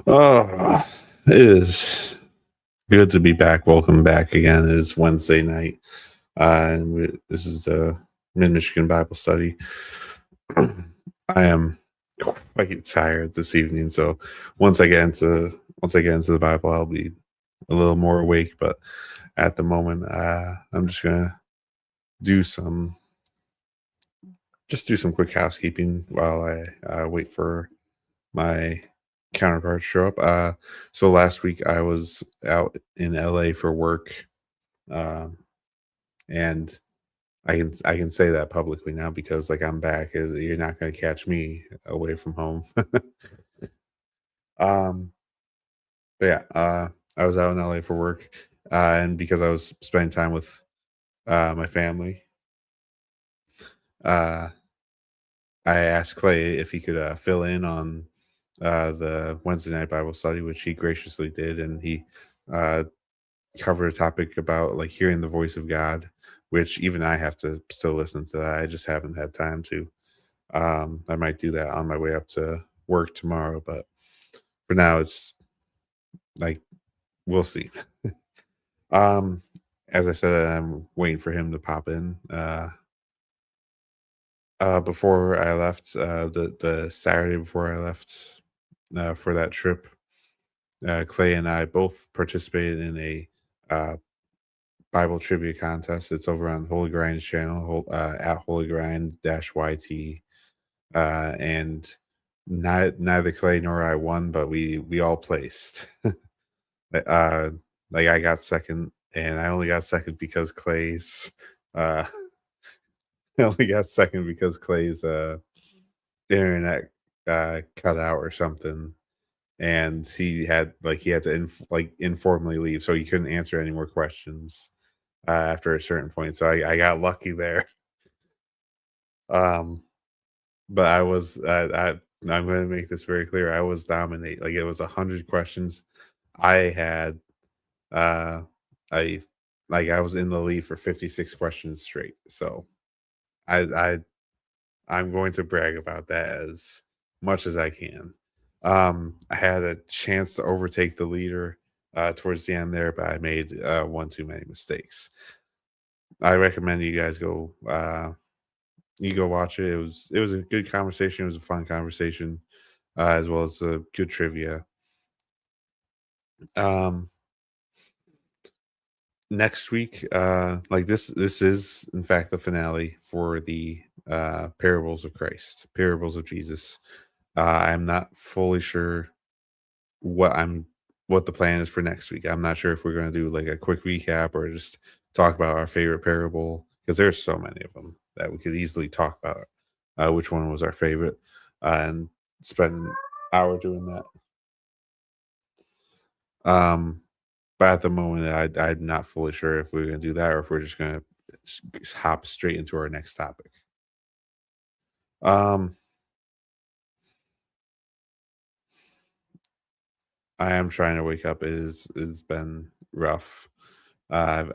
Oh, it is good to be back. Welcome back again. It is Wednesday night. This is the Mid Michigan Bible Study. I am quite tired this evening, so once I get into once I get into the Bible, I'll be a little more awake. But at the moment, I'm just gonna do some do some quick housekeeping while I wait for my counterpart to show up. So last week I was out in LA for work, um, and I can say that publicly now because like I'm back. You're not going to catch me away from home. um, but yeah, I was out in LA for work, and because I was spending time with my family, uh, I asked Clay if he could fill in on the Wednesday night Bible study, which he graciously did, and he uh, covered a topic about like hearing the voice of God, which even I have to still listen to that. I just haven't had time to. I might do that on my way up to work tomorrow, but for now, it's like we'll see. Um, as I said, I'm waiting for him to pop in. Before I left, the Saturday before I left for that trip, Clay and I both participated in a Bible trivia contest. It's over on Holy Grind's channel, at HolyGrind-YT. And neither Clay nor I won, but we all placed. uh, like I got second, and I only got second because Clay's. Uh, I only got second because Clay's internet cut out or something, and he had to informally leave, so he couldn't answer any more questions after a certain point. So I got lucky there. Um, but I'm going to make this very clear. I was dominate. Like it was 100 questions. I had uh, I I was in the lead for 56 questions straight. So I I I'm going to brag about that as much as I can. I had a chance to overtake the leader towards the end there, but I made one too many mistakes. I recommend you guys go watch it. It was a good conversation. It was a fun conversation, as well as a good trivia. Um, Next week, like this is in fact the finale for the parables of Christ, parables of Jesus. I'm not fully sure what I'm what the plan is for next week. I'm not sure if we're going to do like a quick recap or just talk about our favorite parable because there's so many of them that we could easily talk about which one was our favorite and spend an hour doing that. Um, but at the moment, I'm not fully sure if we're going to do that or if we're just going to hop straight into our next topic. Um, I am trying to wake up. It's been rough. I've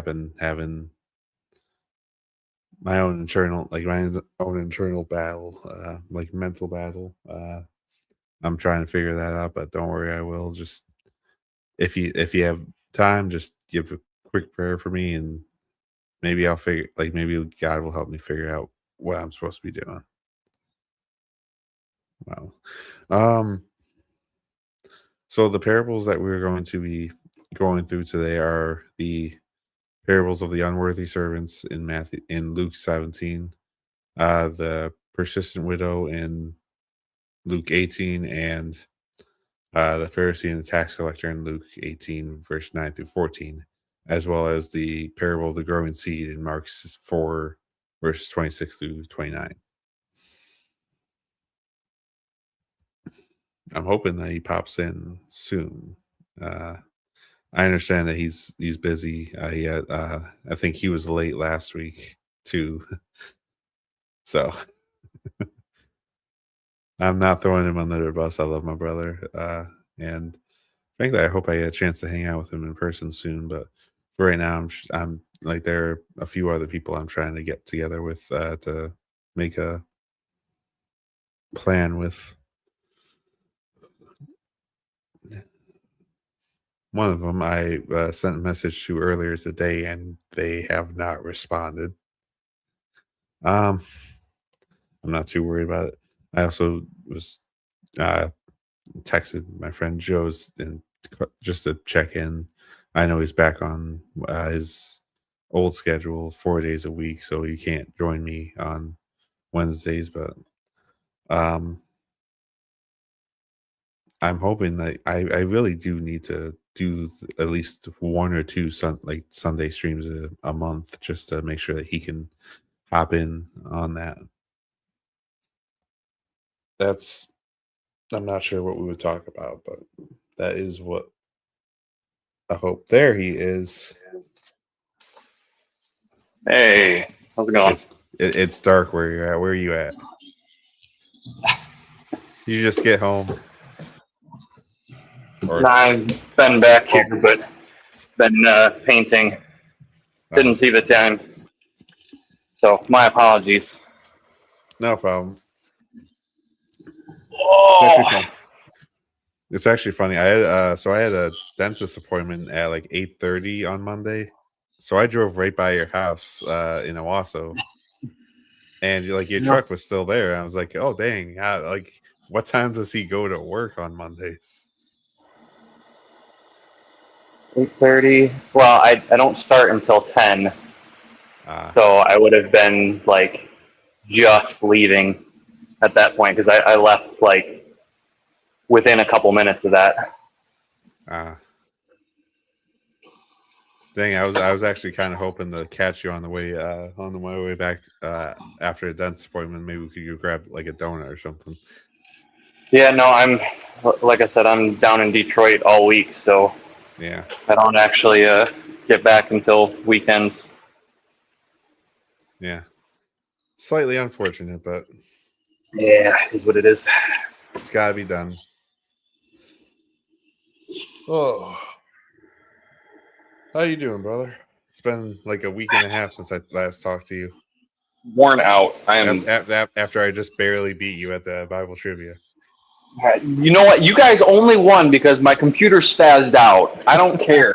been having my own internal battle, like mental battle. I'm trying to figure that out, but don't worry, I will. Just if you have time, just give a quick prayer for me, and maybe maybe God will help me figure out what I'm supposed to be doing. Wow. Um. So the parables that we're going to be going through today are the parables of the unworthy servants in Luke 17, the persistent widow in Luke 18, and the Pharisee and the tax collector in Luke 18, verse 9 through 14, as well as the parable of the growing seed in Mark 4, verses 26 through 29. I'm hoping that he pops in soon. Uh, I understand that he's busy. I think he was late last week too. So I'm not throwing him under the bus. I love my brother. And frankly, I hope I get a chance to hang out with him in person soon. But for right now, I'm like there are a few other people I'm trying to get together with to make a plan with. One of them I sent a message to earlier today, and they have not responded. Um, I'm not too worried about it. I also was uh, texted my friend Joe's and just to check in. I know he's back on his old schedule, 4 days a week, so he can't join me on Wednesdays. But um, I'm hoping that I really do need to do at least one or two Sunday streams a month just to make sure that he can hop in on that. That's I'm not sure what we would talk about, but that is what I hope. There he is. Hey, how's it going? It's dark where you're at. Where are you at? You just get home? Or I've been back here, but been painting. Didn't see the time, so my apologies. No problem. Oh. It's actually funny. I had a dentist appointment at like 8:30 on Monday. So I drove right by your house in Owasso, and like your truck was still there. And I was like, "Oh dang! Like, what time does he go to work on Mondays?" 8:30. Well, I don't start until 10, so I would have been like just leaving at that point because I left like within a couple minutes of that. Dang, I was actually kind of hoping to catch you on my way back after a dentist appointment. Maybe we could grab like a donut or something. Yeah, no, like I said, I'm down in Detroit all week, so yeah, I don't actually get back until weekends. Yeah, slightly unfortunate, but yeah, is what it is. It's got to be done. Oh. How you doing, brother? It's been like a week and a half since I last talked to you. Worn out. I am. After I just barely beat you at the Bible trivia. You know what? You guys only won because my computer spazzed out. I don't care.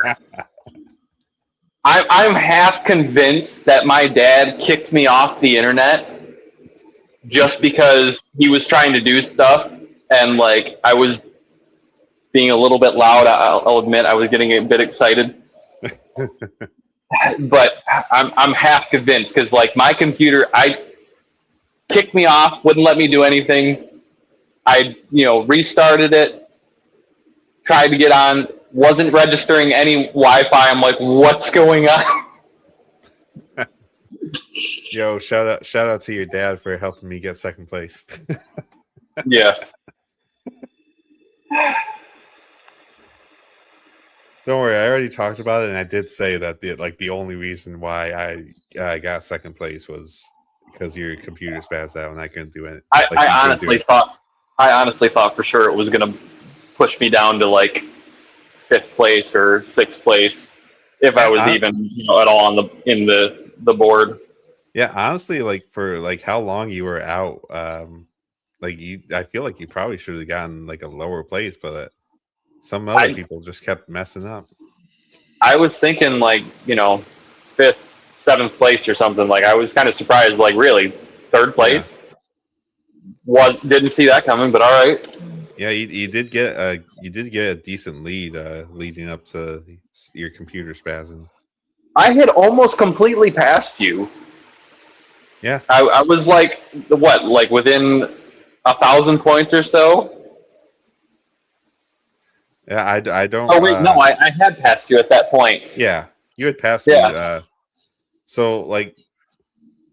I'm half convinced that my dad kicked me off the internet just because he was trying to do stuff and like I was being a little bit loud. I'll admit I was getting a bit excited. But I'm half convinced because like my computer, I kicked me off, wouldn't let me do anything. I restarted it, tried to get on, wasn't registering any Wi-Fi. I'm like, what's going on? Yo, shout out to your dad for helping me get second place. Yeah. Don't worry, I already talked about it, and I did say that the only reason why I got second place was because your computer spazzed out and I couldn't do it. I honestly thought for sure it was gonna push me down to like 5th place or 6th place if I was even at all in the board. Yeah, honestly, like for like how long you were out, I feel like you probably should have gotten like a lower place, but some other people just kept messing up. I was thinking like 5th, 7th place or something. Like I was kind of surprised. Like really, 3rd place. Yeah. Didn't see that coming, but all right. Yeah, you did get a decent lead leading up to your computer spazzing. I had almost completely passed you. Yeah, I was like within 1,000 points or so. Yeah, I don't. Oh wait, no, I had passed you at that point. Yeah, you had passed me. So like,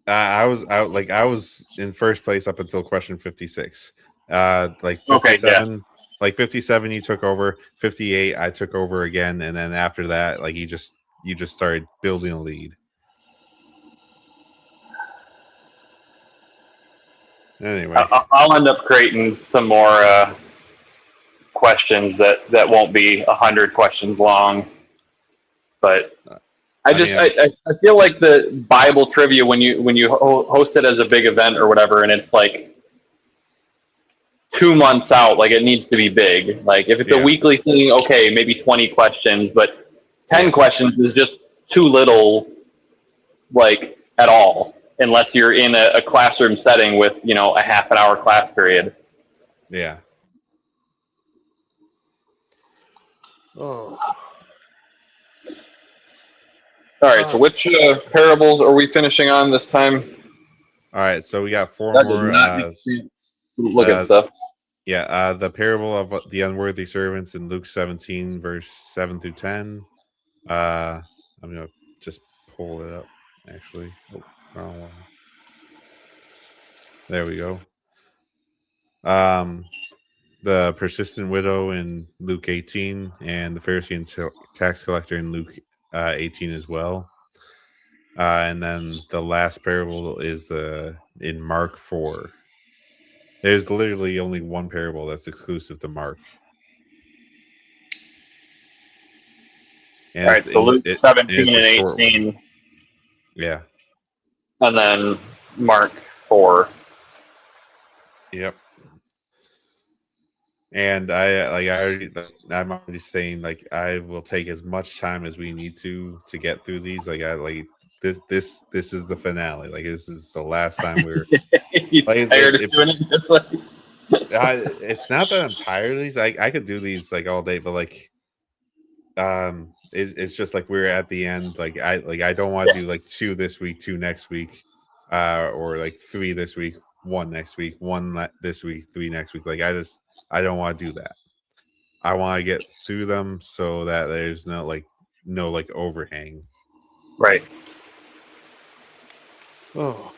I was in first place up until question 56. Like 57, like 57, you took over. 58, I took over again, and then after that, like you just started building a lead. Anyway, I'll end up creating some more questions that won't be 100 questions long, but I feel like the Bible trivia when you host it as a big event or whatever, and it's like 2 months out, like it needs to be big. Like if it's a Yeah. weekly thing, okay, maybe 20 questions, but 10 Yeah. questions is just too little, like at all, unless you're in a classroom setting with, you know, a half an hour class period. Yeah. Oh. All right, so which parables are we finishing on this time? All right, so we got four That does more. not make sense. Look at Uh, stuff. yeah, the parable of the unworthy servants in Luke 17, verse 7 through 10. I'm gonna just pull it up. Actually, oh, wrong one. There we go. The persistent widow in Luke 18, and the Pharisee and tax collector in Luke 18 as well. And then the last parable is in Mark 4. There's literally only one parable that's exclusive to Mark, All and right, so Luke and 17 it's a and short one. 18, Yeah. and then Mark 4. Yep. And I'm already saying like I will take as much time as we need to get through these. Like I like this is the finale. Like this is the last time we're You like tired of doing it this way? it's not that I'm tired of these. I could do these like all day, but like it's just like we're at the end. Like I don't want to do like 2 this week, 2 next week, or like 3 this week, 1 next week, 1 this week, 3 next week. Like I don't want to do that. I want to get through them so that there's no like overhang. Right. Oh,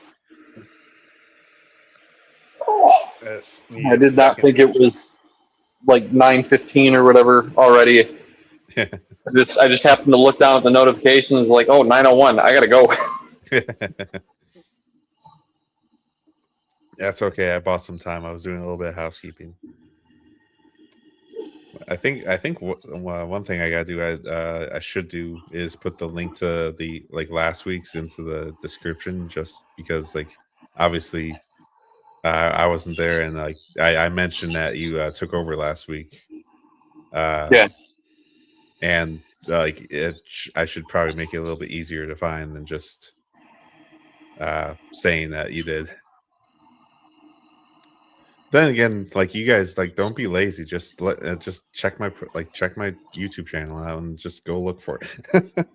I did not think it was like 9:15 or whatever already. I just happened to look down at the notifications, like, oh, 9:01. I gotta go. That's okay. I bought some time. I was doing a little bit of housekeeping. I think one thing I gotta do, I should do, is put the link to the like last week's into the description, just because like obviously I wasn't there, and like I mentioned that you took over last week. Yeah. And like I should probably make it a little bit easier to find than just saying that you did. Then again, like you guys, like don't be lazy. Just just check my YouTube channel out and just go look for it.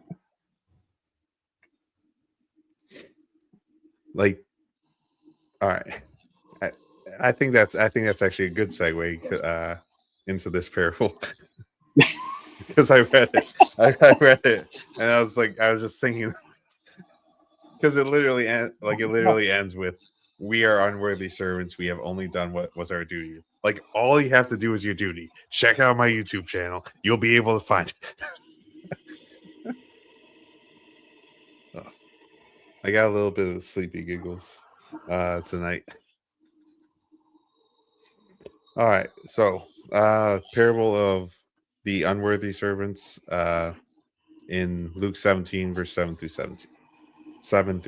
Like, all right, I think that's actually a good segue into this parable. Because I read it, I read it, and I was just thinking, because it literally ends with, "We are unworthy servants. We have only done what was our duty." Like all you have to do is your duty. Check out my YouTube channel. You'll be able to find it. Oh, I got a little bit of sleepy giggles tonight. All right, so parable of the unworthy servants in Luke 17, verse 7 through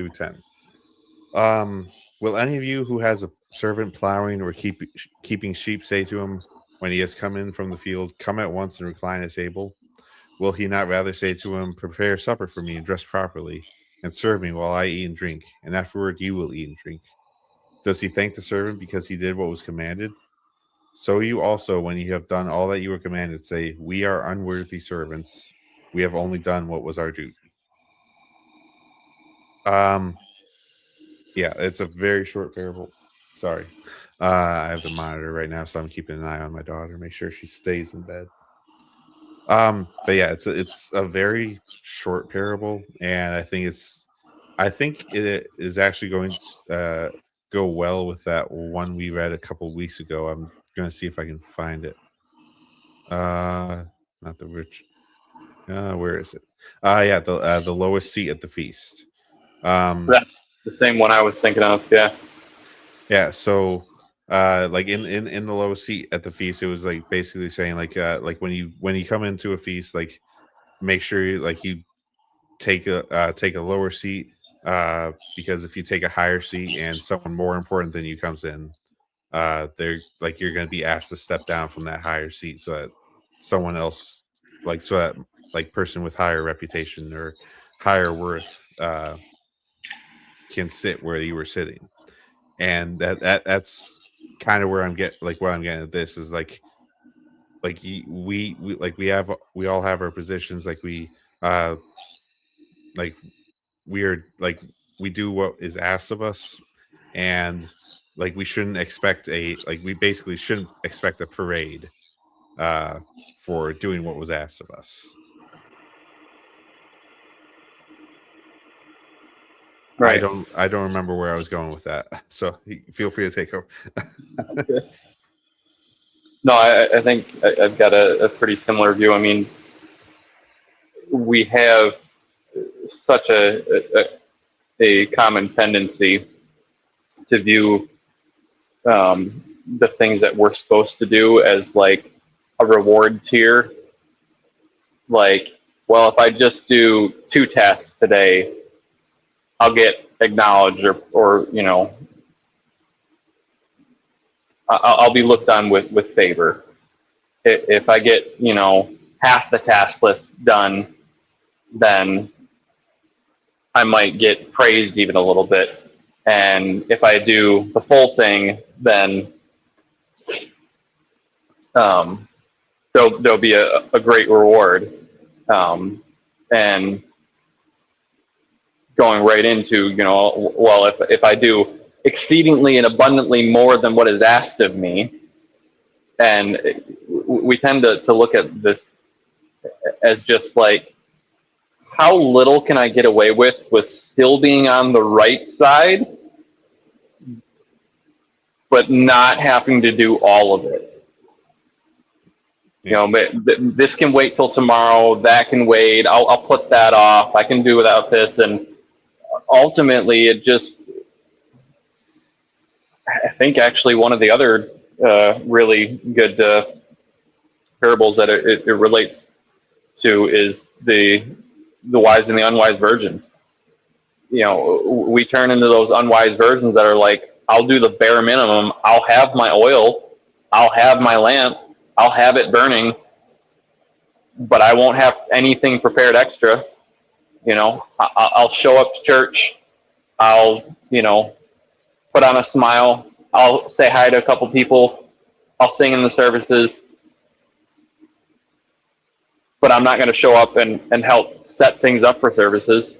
10. Will any of you who has a servant plowing or keeping sheep say to him when he has come in from the field, "Come at once and recline at table"? Will he not rather say to him, "Prepare supper for me and dress properly, and serve me while I eat and drink, and afterward you will eat and drink"? Does he thank the servant because he did what was commanded? So you also, when you have done all that you were commanded, say, "We are unworthy servants. We have only done what was our duty." Yeah, it's a very short parable. Sorry. I have the monitor right now, so I'm keeping an eye on my daughter, make sure she stays in bed. But yeah, it's a very short parable, and I think it is actually going to go well with that one we read a couple weeks ago. I'm gonna see if I can find it. Not the rich. Where is it? Yeah, the lowest seat at the feast. That's the same one I was thinking of. Yeah. Yeah, so like in the lowest seat at the feast, it was like basically saying like when you come into a feast, like make sure you take a lower seat, because if you take a higher seat and someone more important than you comes in, they're like you're going to be asked to step down from that higher seat so that someone else, like so that like person with higher reputation or higher worth can sit where you were sitting. And that's kind of where I'm where I'm getting at this is we all have our positions, uh like we are like we do what is asked of us, and like we basically shouldn't expect a parade uh for doing what was asked of us. Right. I don't remember where I was going with that, so feel free to take over. No, I think I've got a pretty similar view. I mean, we have such a common tendency to view the things that we're supposed to do as like a reward tier. Like, well, if I just do 2 tasks today, I'll get acknowledged, or you know, I'll be looked on with favor. If I get, you know, half the task list done, then I might get praised even a little bit. And if I do the full thing, then there'll be a great reward. And going right into, you know, well, if I do exceedingly and abundantly more than what is asked of me, and we tend to look at this as just like, how little can I get away with still being on the right side, but not having to do all of it? Yeah. You know, this can wait till tomorrow. That can wait. I'll put that off. I can do without this. And ultimately, it just, I think actually one of the other really good parables that it relates to is the wise and the unwise virgins. You know, we turn into those unwise virgins that are like, I'll do the bare minimum. I'll have my oil. I'll have my lamp. I'll have it burning, but I won't have anything prepared extra. You know, I'll show up to church. I'll, you know, put on a smile. I'll say hi to a couple people. I'll sing in the services, but I'm not going to show up and help set things up for services.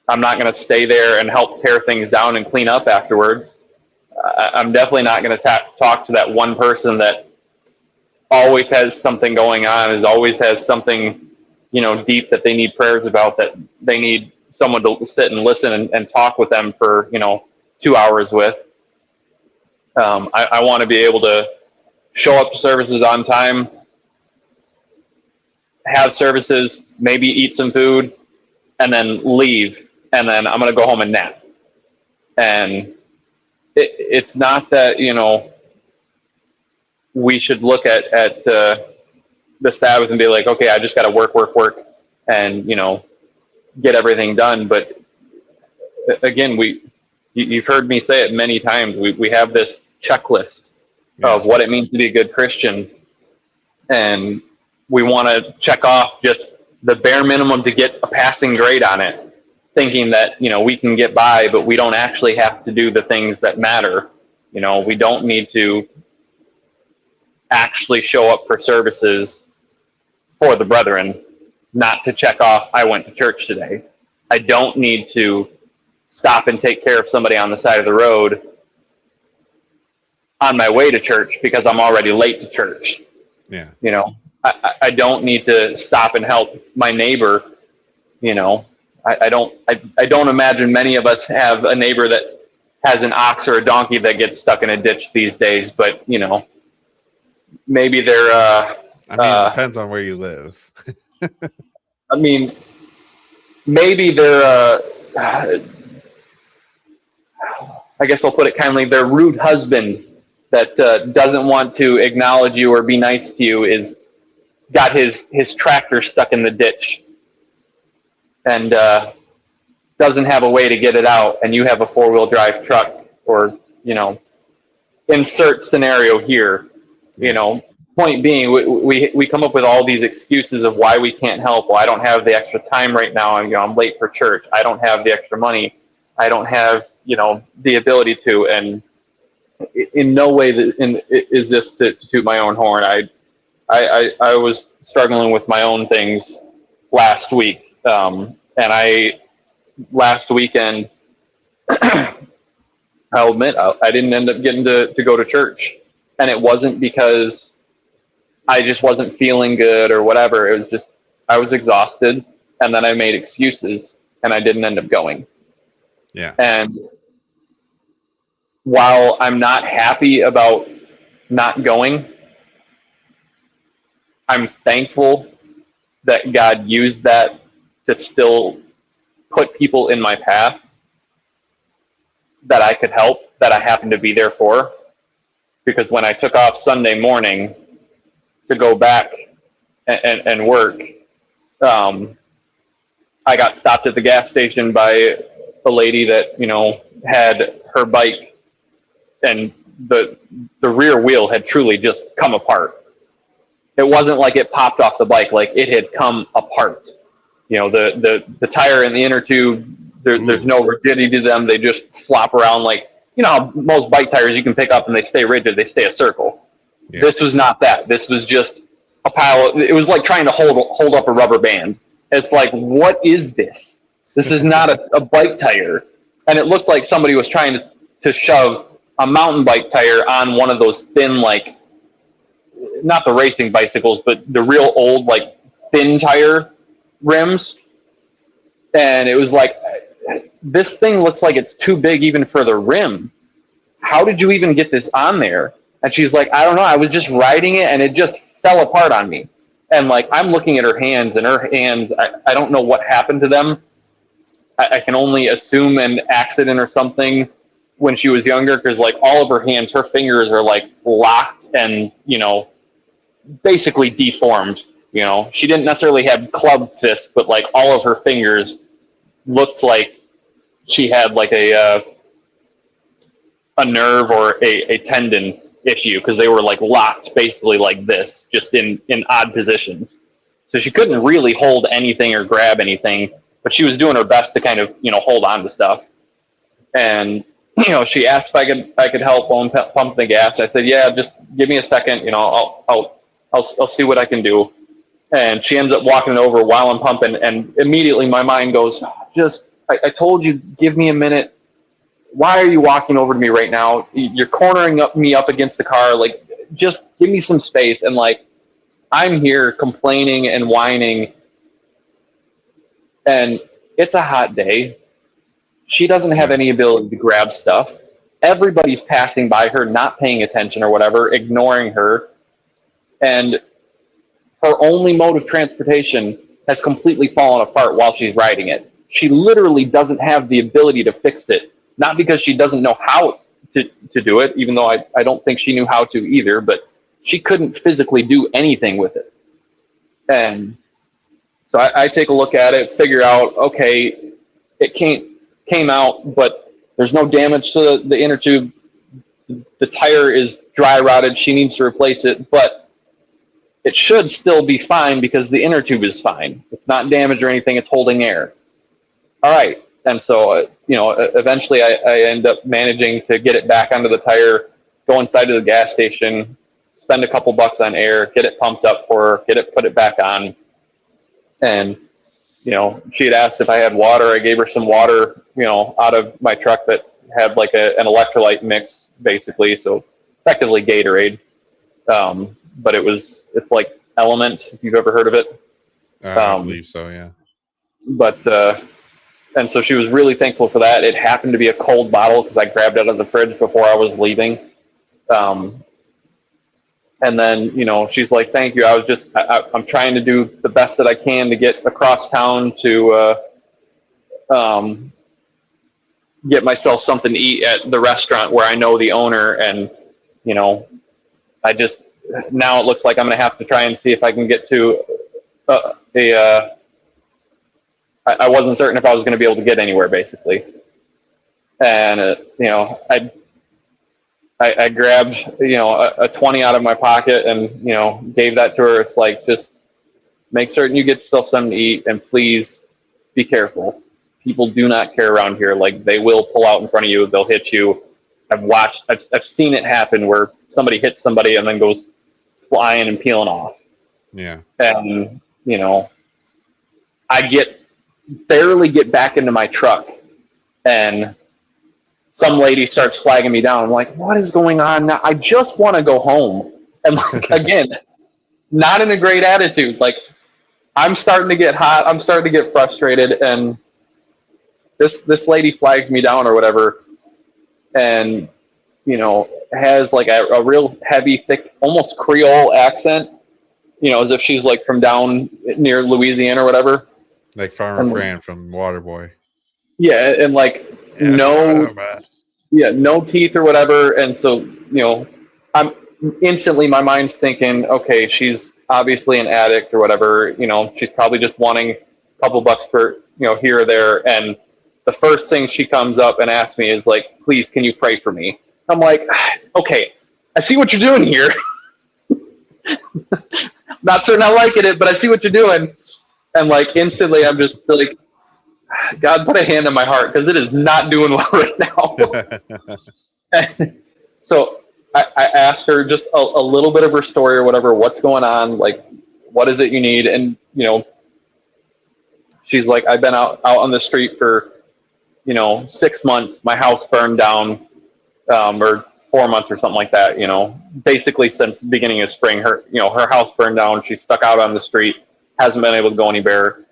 I'm not going to stay there and help tear things down and clean up afterwards. I'm definitely not going to talk to that one person that always has something going on, always has something, you know, deep that they need prayers about, that they need someone to sit and listen and talk with them for, you know, 2 hours with. I want to be able to show up to services on time, have services, maybe eat some food, and then leave. And then I'm going to go home and nap. And it's not that, you know, we should look at the Sabbath and be like, okay, I just got to work, and, you know, get everything done. But again, you've heard me say it many times. We have this checklist of what it means to be a good Christian, and we want to check off just the bare minimum to get a passing grade on it, thinking that, you know, we can get by, but we don't actually have to do the things that matter. You know, we don't need to actually show up for services for the brethren, not to check off, I went to church today. I don't need to stop and take care of somebody on the side of the road on my way to church because I'm already late to church. Yeah. You know, I don't need to stop and help my neighbor. You know, I don't imagine many of us have a neighbor that has an ox or a donkey that gets stuck in a ditch these days, but, you know, maybe they're I mean, it depends on where you live. I mean, maybe they're I guess I'll put it kindly, their rude husband that doesn't want to acknowledge you or be nice to you is got his tractor stuck in the ditch and doesn't have a way to get it out, and you have a 4-wheel drive truck, or, you know, insert scenario here. You know, point being, we come up with all these excuses of why we can't help. Well, I don't have the extra time right now. I'm late for church. I don't have the extra money. I don't have, the ability to. And in no way is this to toot my own horn. I was struggling with my own things last week. Last weekend, I'll admit, I didn't end up getting to go to church. And it wasn't because I just wasn't feeling good or whatever. It was just, I was exhausted, and then I made excuses, and I didn't end up going. Yeah. And while I'm not happy about not going, I'm thankful that God used that to still put people in my path that I could help, that I happened to be there for. Because when I took off Sunday morning to go back and work, I got stopped at the gas station by a lady that, had her bike, and the rear wheel had truly just come apart. It wasn't like it popped off the bike, like it had come apart. The tire and the inner tube, there's no rigidity to them. They just flop around like, how most bike tires you can pick up and they stay rigid, they stay a circle. Yeah. This was not that. This was just a pile. It was like trying to hold up a rubber band. It's like, what is this? This is not a bike tire. And it looked like somebody was trying to shove a mountain bike tire on one of those thin, like, not the racing bicycles, but the real old, like, thin tire rims. And it was like, this thing looks like it's too big even for the rim. How did you even get this on there? And she's like, I don't know. I was just riding it and it just fell apart on me. And like, I'm looking at her hands, and her hands, I don't know what happened to them. I can only assume an accident or something when she was younger, because like all of her hands, her fingers are like locked and, basically deformed. She didn't necessarily have club fists, but like all of her fingers looked like she had like a nerve or a tendon issue, because they were like locked basically like this, just in odd positions. So she couldn't really hold anything or grab anything, but she was doing her best to kind of, hold on to stuff. And, she asked if I could help pump the gas. I said, yeah, just give me a second. I'll see what I can do. And she ends up walking over while I'm pumping, and immediately my mind goes, I told you, give me a minute. Why are you walking over to me right now? You're cornering me up against the car. Like, just give me some space. And like, I'm here complaining and whining, and it's a hot day. She doesn't have any ability to grab stuff. Everybody's passing by her, not paying attention or whatever, ignoring her. And her only mode of transportation has completely fallen apart while she's riding it. She literally doesn't have the ability to fix it. Not because she doesn't know how to do it, even though I don't think she knew how to either, but she couldn't physically do anything with it. And so I take a look at it, figure out, okay, it came out, but there's no damage to the inner tube. The tire is dry rotted. She needs to replace it, but it should still be fine because the inner tube is fine. It's not damaged or anything. It's holding air. All right. And so, eventually I end up managing to get it back onto the tire, go inside to the gas station, spend a couple bucks on air, get it pumped up for her, put it back on. And, she had asked if I had water. I gave her some water, out of my truck that had like an electrolyte mix, basically. So effectively Gatorade. But it's like Element, if you've ever heard of it. I believe so, yeah. But, and so she was really thankful for that. It happened to be a cold bottle because I grabbed it out of the fridge before I was leaving. And then, she's like, thank you. I'm trying to do the best that I can to get across town to get myself something to eat at the restaurant where I know the owner. And, now it looks like I'm going to have to try and see if I can get to I wasn't certain if I was going to be able to get anywhere, basically. And, I grabbed, a 20 out of my pocket and, gave that to her. It's like, just make certain you get yourself something to eat, and please be careful. People do not care around here. Like, they will pull out in front of you. They'll hit you. I've seen it happen where somebody hits somebody and then goes flying and peeling off. Yeah. And, I barely get back into my truck, and some lady starts flagging me down. I'm like, what is going on now? I just want to go home. And like, again, not in a great attitude. Like, I'm starting to get hot. I'm starting to get frustrated. And this lady flags me down or whatever, and, has like a real heavy, thick, almost Creole accent, as if she's like from down near Louisiana or whatever. Like Farmer Fran from Waterboy. Yeah. And like, no teeth or whatever. And so, I'm instantly, my mind's thinking, okay, she's obviously an addict or whatever. She's probably just wanting a couple bucks for, here or there. And the first thing she comes up and asks me is like, please, can you pray for me? I'm like, okay, I see what you're doing here. Not certain I like it, but I see what you're doing. And like, instantly, I'm just like, God, put a hand on my heart, because it is not doing well right now. And so I asked her just a little bit of her story or whatever, what's going on, like, what is it you need? And, she's like, I've been out on the street for, 6 months. My house burned down, or 4 months or something like that, basically since the beginning of spring. Her house burned down. She's stuck out on the street, hasn't been able to go anywhere.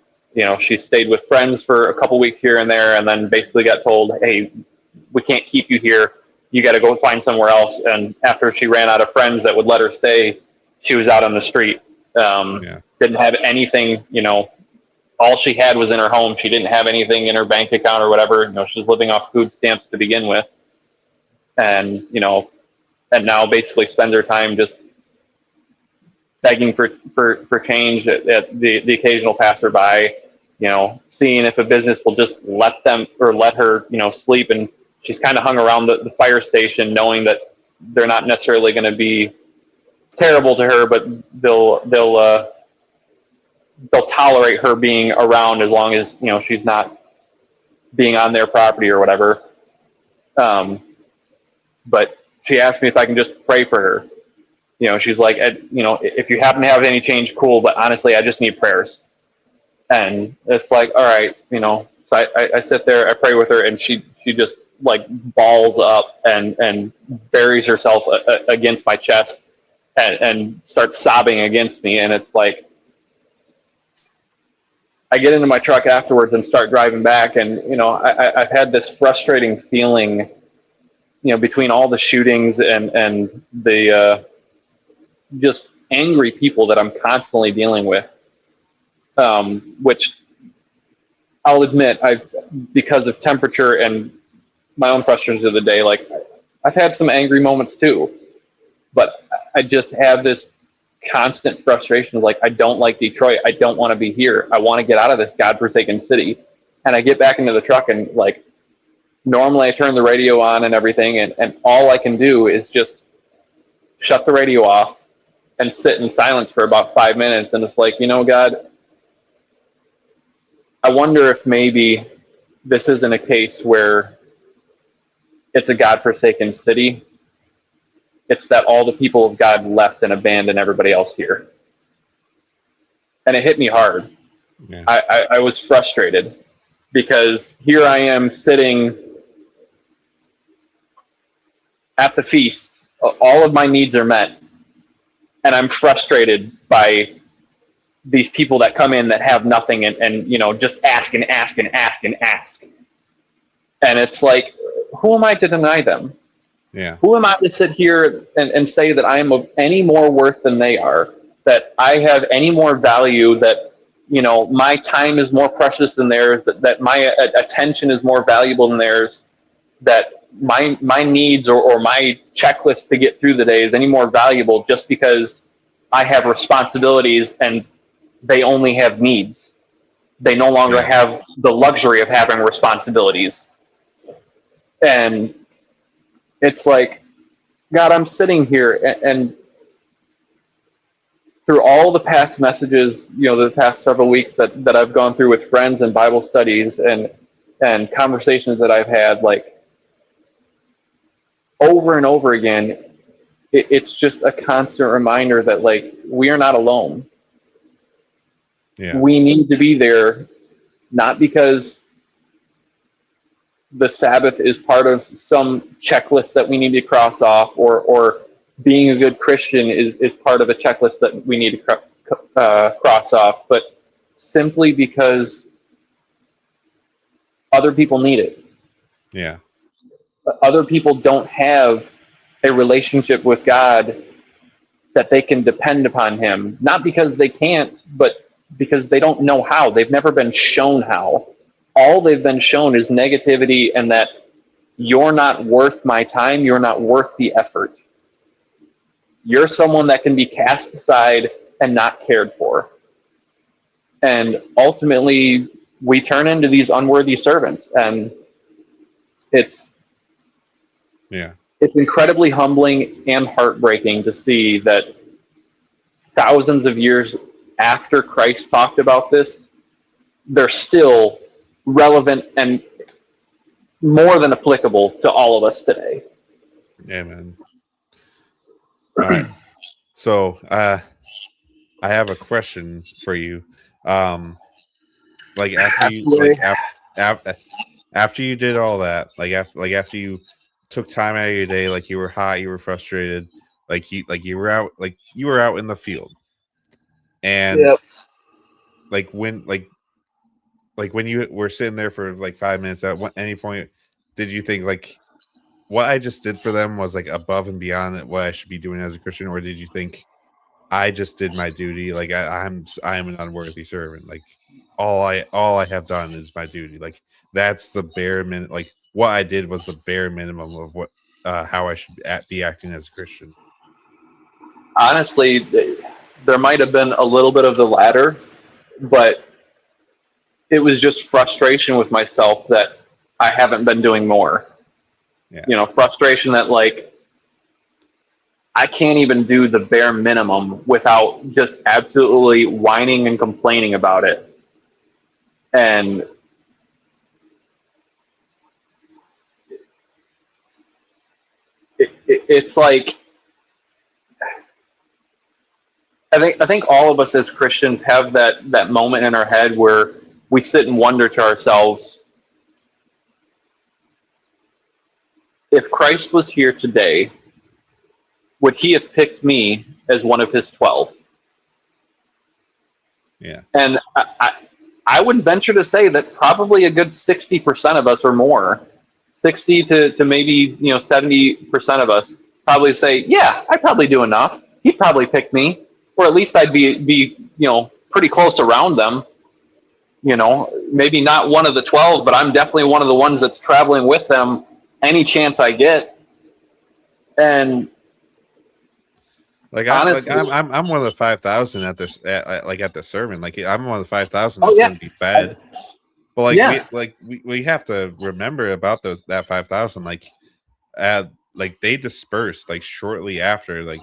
She stayed with friends for a couple weeks here and there, and then basically got told, hey, we can't keep you here. You got to go find somewhere else. And after she ran out of friends that would let her stay, she was out on the street. Didn't have anything, all she had was in her home. She didn't have anything in her bank account or whatever. She was living off food stamps to begin with. And, and now basically spends her time just begging for change at the occasional passerby, seeing if a business will just let her, sleep. And she's kind of hung around the fire station, knowing that they're not necessarily going to be terrible to her, but they'll tolerate her being around as long as, she's not being on their property or whatever. But she asked me if I can just pray for her. She's like, if you happen to have any change, cool, but honestly, I just need prayers. And it's like, all right, so I sit there, I pray with her, and she just like balls up and buries herself against my chest and starts sobbing against me. And it's like, I get into my truck afterwards and start driving back, and I've had this frustrating feeling, between all the shootings and the just angry people that I'm constantly dealing with, which I'll admit, because of temperature and my own frustrations of the day, like, I've had some angry moments too, but I just have this constant frustration of like, I don't like Detroit. I don't want to be here. I want to get out of this godforsaken city. And I get back into the truck, and like, normally I turn the radio on and everything, and all I can do is just shut the radio off and sit in silence for about 5 minutes. And it's like, God, I wonder if maybe this isn't a case where it's a godforsaken city. It's that all the people of God left and abandoned everybody else here. And it hit me hard. Yeah. I was frustrated, because here I am sitting at the feast. All of my needs are met. And I'm frustrated by these people that come in that have nothing and just ask and ask and ask and ask. And it's like, who am I to deny them? Yeah. Who am I to sit here and say that I am of any more worth than they are? That I have any more value, that, my time is more precious than theirs, that my attention is more valuable than theirs, that my needs or my checklist to get through the day is any more valuable just because I have responsibilities and they only have needs. They no longer have the luxury of having responsibilities. And it's like, God, I'm sitting here and through all the past messages, the past several weeks that I've gone through with friends and Bible studies and conversations that I've had, like over and over again, it's just a constant reminder that like we are not alone. Yeah. We need to be there, not because the Sabbath is part of some checklist that we need to cross off, or being a good Christian is part of a checklist that we need to cross off, but simply because other people need it. Yeah. Other people don't have a relationship with God that they can depend upon him, not because they can't, but because they don't know how. They've never been shown how. All they've been shown is negativity, and that you're not worth my time, you're not worth the effort. You're someone that can be cast aside and not cared for. And ultimately, we turn into these unworthy servants. And it's incredibly humbling and heartbreaking to see that thousands of years after Christ talked about this, they're still relevant and more than applicable to all of us today. Amen. All right. So I have a question for you. Like after you after you did all that, after you took time out of your day, like you were hot, you were frustrated, you were out in the field, and Yep. when you were sitting there for like 5 minutes, at any point did you think like what I just did for them was like above and beyond what I should be doing as a Christian, or did you think I just did my duty? Like I'm an unworthy servant. Like all I have done is my duty. Like that's the bare minimum. Like what I did was the bare minimum of what how I should be acting as a Christian. Honestly, there might have been a little bit of the latter, but it was just frustration with myself that I haven't been doing more. Yeah. Frustration that like I can't even do the bare minimum without just absolutely whining and complaining about it. And it's like I think all of us as Christians have that moment in our head where we sit and wonder to ourselves, if Christ was here today, would he have picked me as one of his 12? Yeah. And I would venture to say that probably a good 60% of us or more, 60 to maybe 70% of us probably say, yeah, I probably do enough. He'd probably pick me, or at least I'd be pretty close around them. Maybe not one of the 12, but I'm definitely one of the ones that's traveling with them any chance I get. And honestly, I'm one of the 5,000 at this at the sermon. Like I'm one of the 5,000 oh that's yeah, going to be fed. But we have to remember about that 5,000. Like they dispersed like shortly after,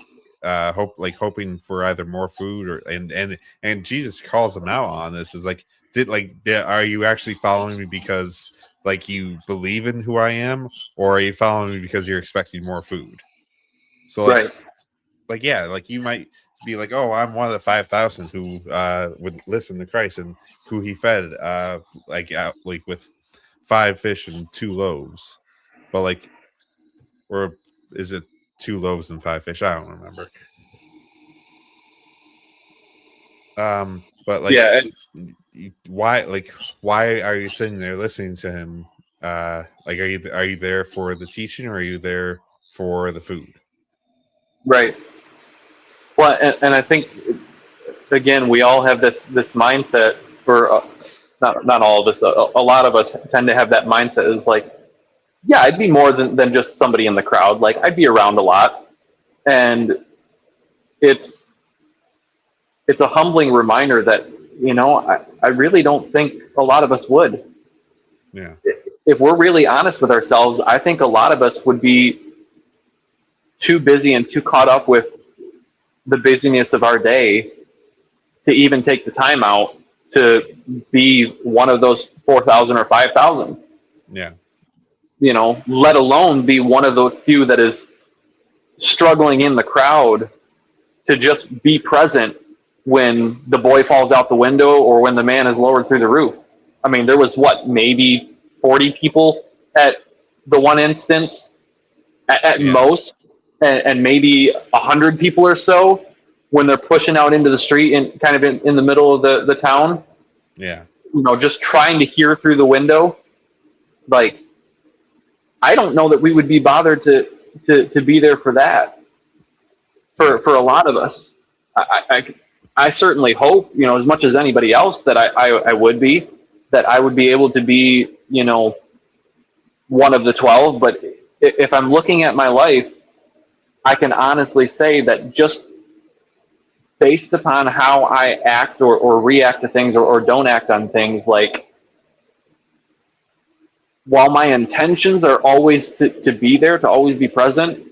hoping for either more food or and Jesus calls them out on this. Is like are you actually following me because like you believe in who I am, or are you following me because you're expecting more food? So right. You might be like, oh, I'm one of the 5,000 who would listen to Christ and who he fed with 5 fish and 2 loaves. But or is it 2 loaves and 5 fish? I don't remember. But Yeah. why are you sitting there listening to him? Are you there for the teaching, or are you there for the food? Right. Well, and I think again we all have this mindset for not all of us. A lot of us tend to have that mindset. Is like, yeah, I'd be more than just somebody in the crowd. Like I'd be around a lot, and it's a humbling reminder that I really don't think a lot of us would. Yeah. If we're really honest with ourselves, I think a lot of us would be too busy and too caught up with the busyness of our day to even take the time out to be one of those 4,000 or 5,000. Yeah. Let alone be one of the few that is struggling in the crowd to just be present when the boy falls out the window or when the man is lowered through the roof. I mean, there was maybe 40 people at the one instance at most, and maybe 100 people or so when they're pushing out into the street and kind of in the middle of the town. Yeah. Just trying to hear through the window. Like, I don't know that we would be bothered to be there for that. For a lot of us, I certainly hope, as much as anybody else, that I would be, that I would be able to be, one of the 12. But if I'm looking at my life, I can honestly say that just based upon how I act or react to things or don't act on things, like, while my intentions are always to be there, to always be present,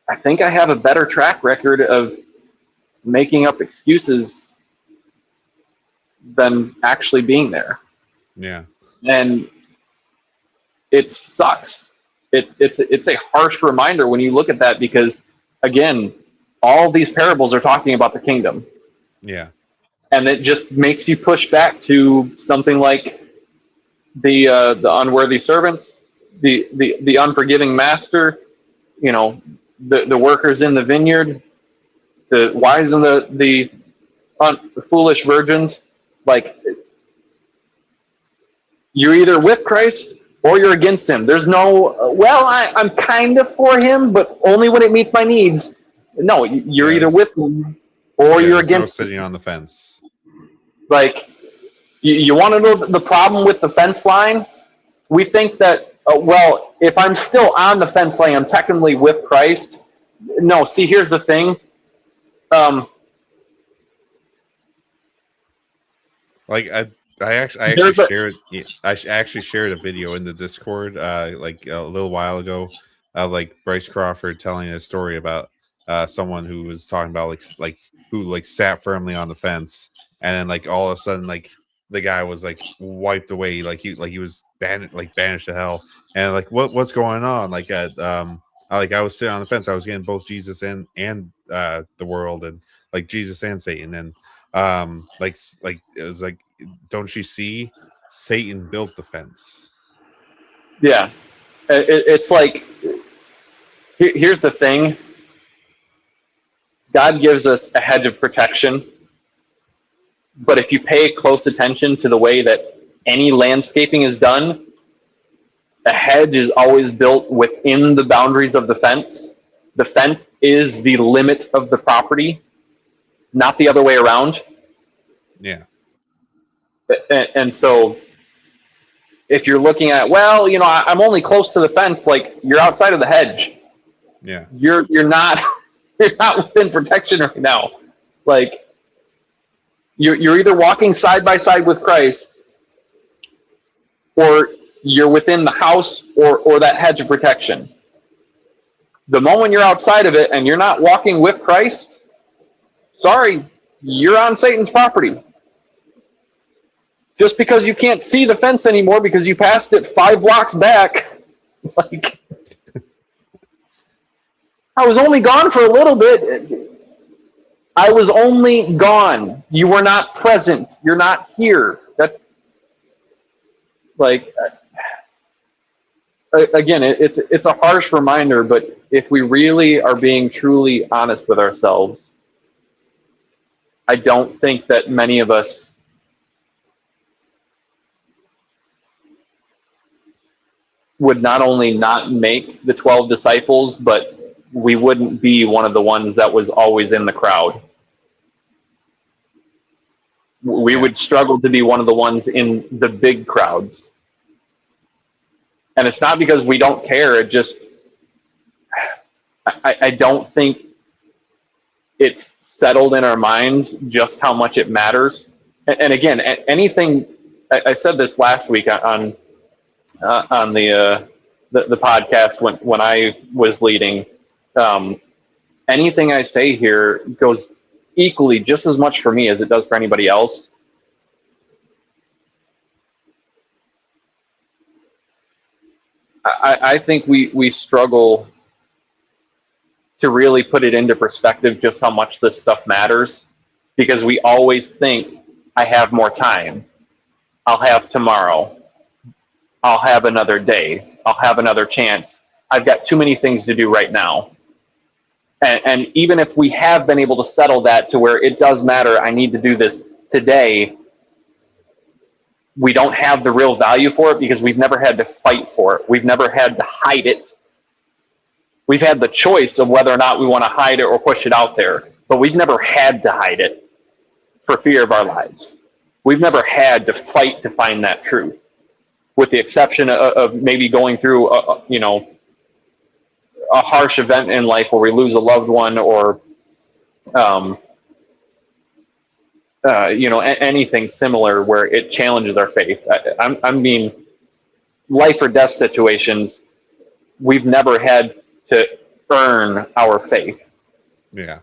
I think I have a better track record of making up excuses than actually being there. Yeah. And it sucks. It's a harsh reminder when you look at that, because, again, all these parables are talking about the kingdom. Yeah. And it just makes you push back to something like the unworthy servants, the unforgiving master, the workers in the vineyard, the wise and the foolish virgins. Like, you're either with Christ or you're against him. There's no, I'm kind of for him, but only when it meets my needs. No, you're either with him or you're against sitting on the fence. Like, you want to know the problem with the fence line? We think that, if I'm still on the fence line, I'm technically with Christ. No, see, here's the thing. Like, I actually shared a video in the Discord like a little while ago of like Bryce Crawford telling a story about someone who was talking about like who like sat firmly on the fence, and then like all of a sudden like the guy was like wiped away, like he was banished to hell, and like what's going on? Like I was sitting on the fence, I was getting both Jesus and the world, and like Jesus and Satan, and like it was like, don't you see, Satan built the fence? Yeah, it's like, here's the thing. God gives us a hedge of protection, but if you pay close attention to the way that any landscaping is done, a hedge is always built within the boundaries of the fence. The fence is the limit of the property, not the other way around. Yeah. And so if you're looking at, I'm only close to the fence, like, you're outside of the hedge. Yeah. You're not you're not within protection right now. Like, you're either walking side by side with Christ, or you're within the house or that hedge of protection. The moment you're outside of it and you're not walking with Christ, sorry, you're on Satan's property. Just because you can't see the fence anymore because you passed it 5 blocks back, like, I was only gone for a little bit. I was only gone. You were not present. You're not here. That's like, again, it's a harsh reminder, but if we really are being truly honest with ourselves, I don't think that many of us would not only not make the 12 disciples, but we wouldn't be one of the ones that was always in the crowd. We would struggle to be one of the ones in the big crowds. And it's not because we don't care. It just, I don't think it's settled in our minds just how much it matters. And again, anything, I said this last week on the the podcast when I was leading. Anything I say here goes equally just as much for me as it does for anybody else. I think we struggle to really put it into perspective just how much this stuff matters, because we always think, I have more time, I'll have tomorrow, I'll have another day, I'll have another chance, I've got too many things to do right now. And even if we have been able to settle that to where it does matter, I need to do this today, we don't have the real value for it because we've never had to fight for it. We've never had to hide it. We've had the choice of whether or not we want to hide it or push it out there, but we've never had to hide it for fear of our lives. We've never had to fight to find that truth, with the exception of maybe going through a harsh event in life where we lose a loved one, or anything similar where it challenges our faith. I mean, life or death situations, we've never had to earn our faith. Yeah.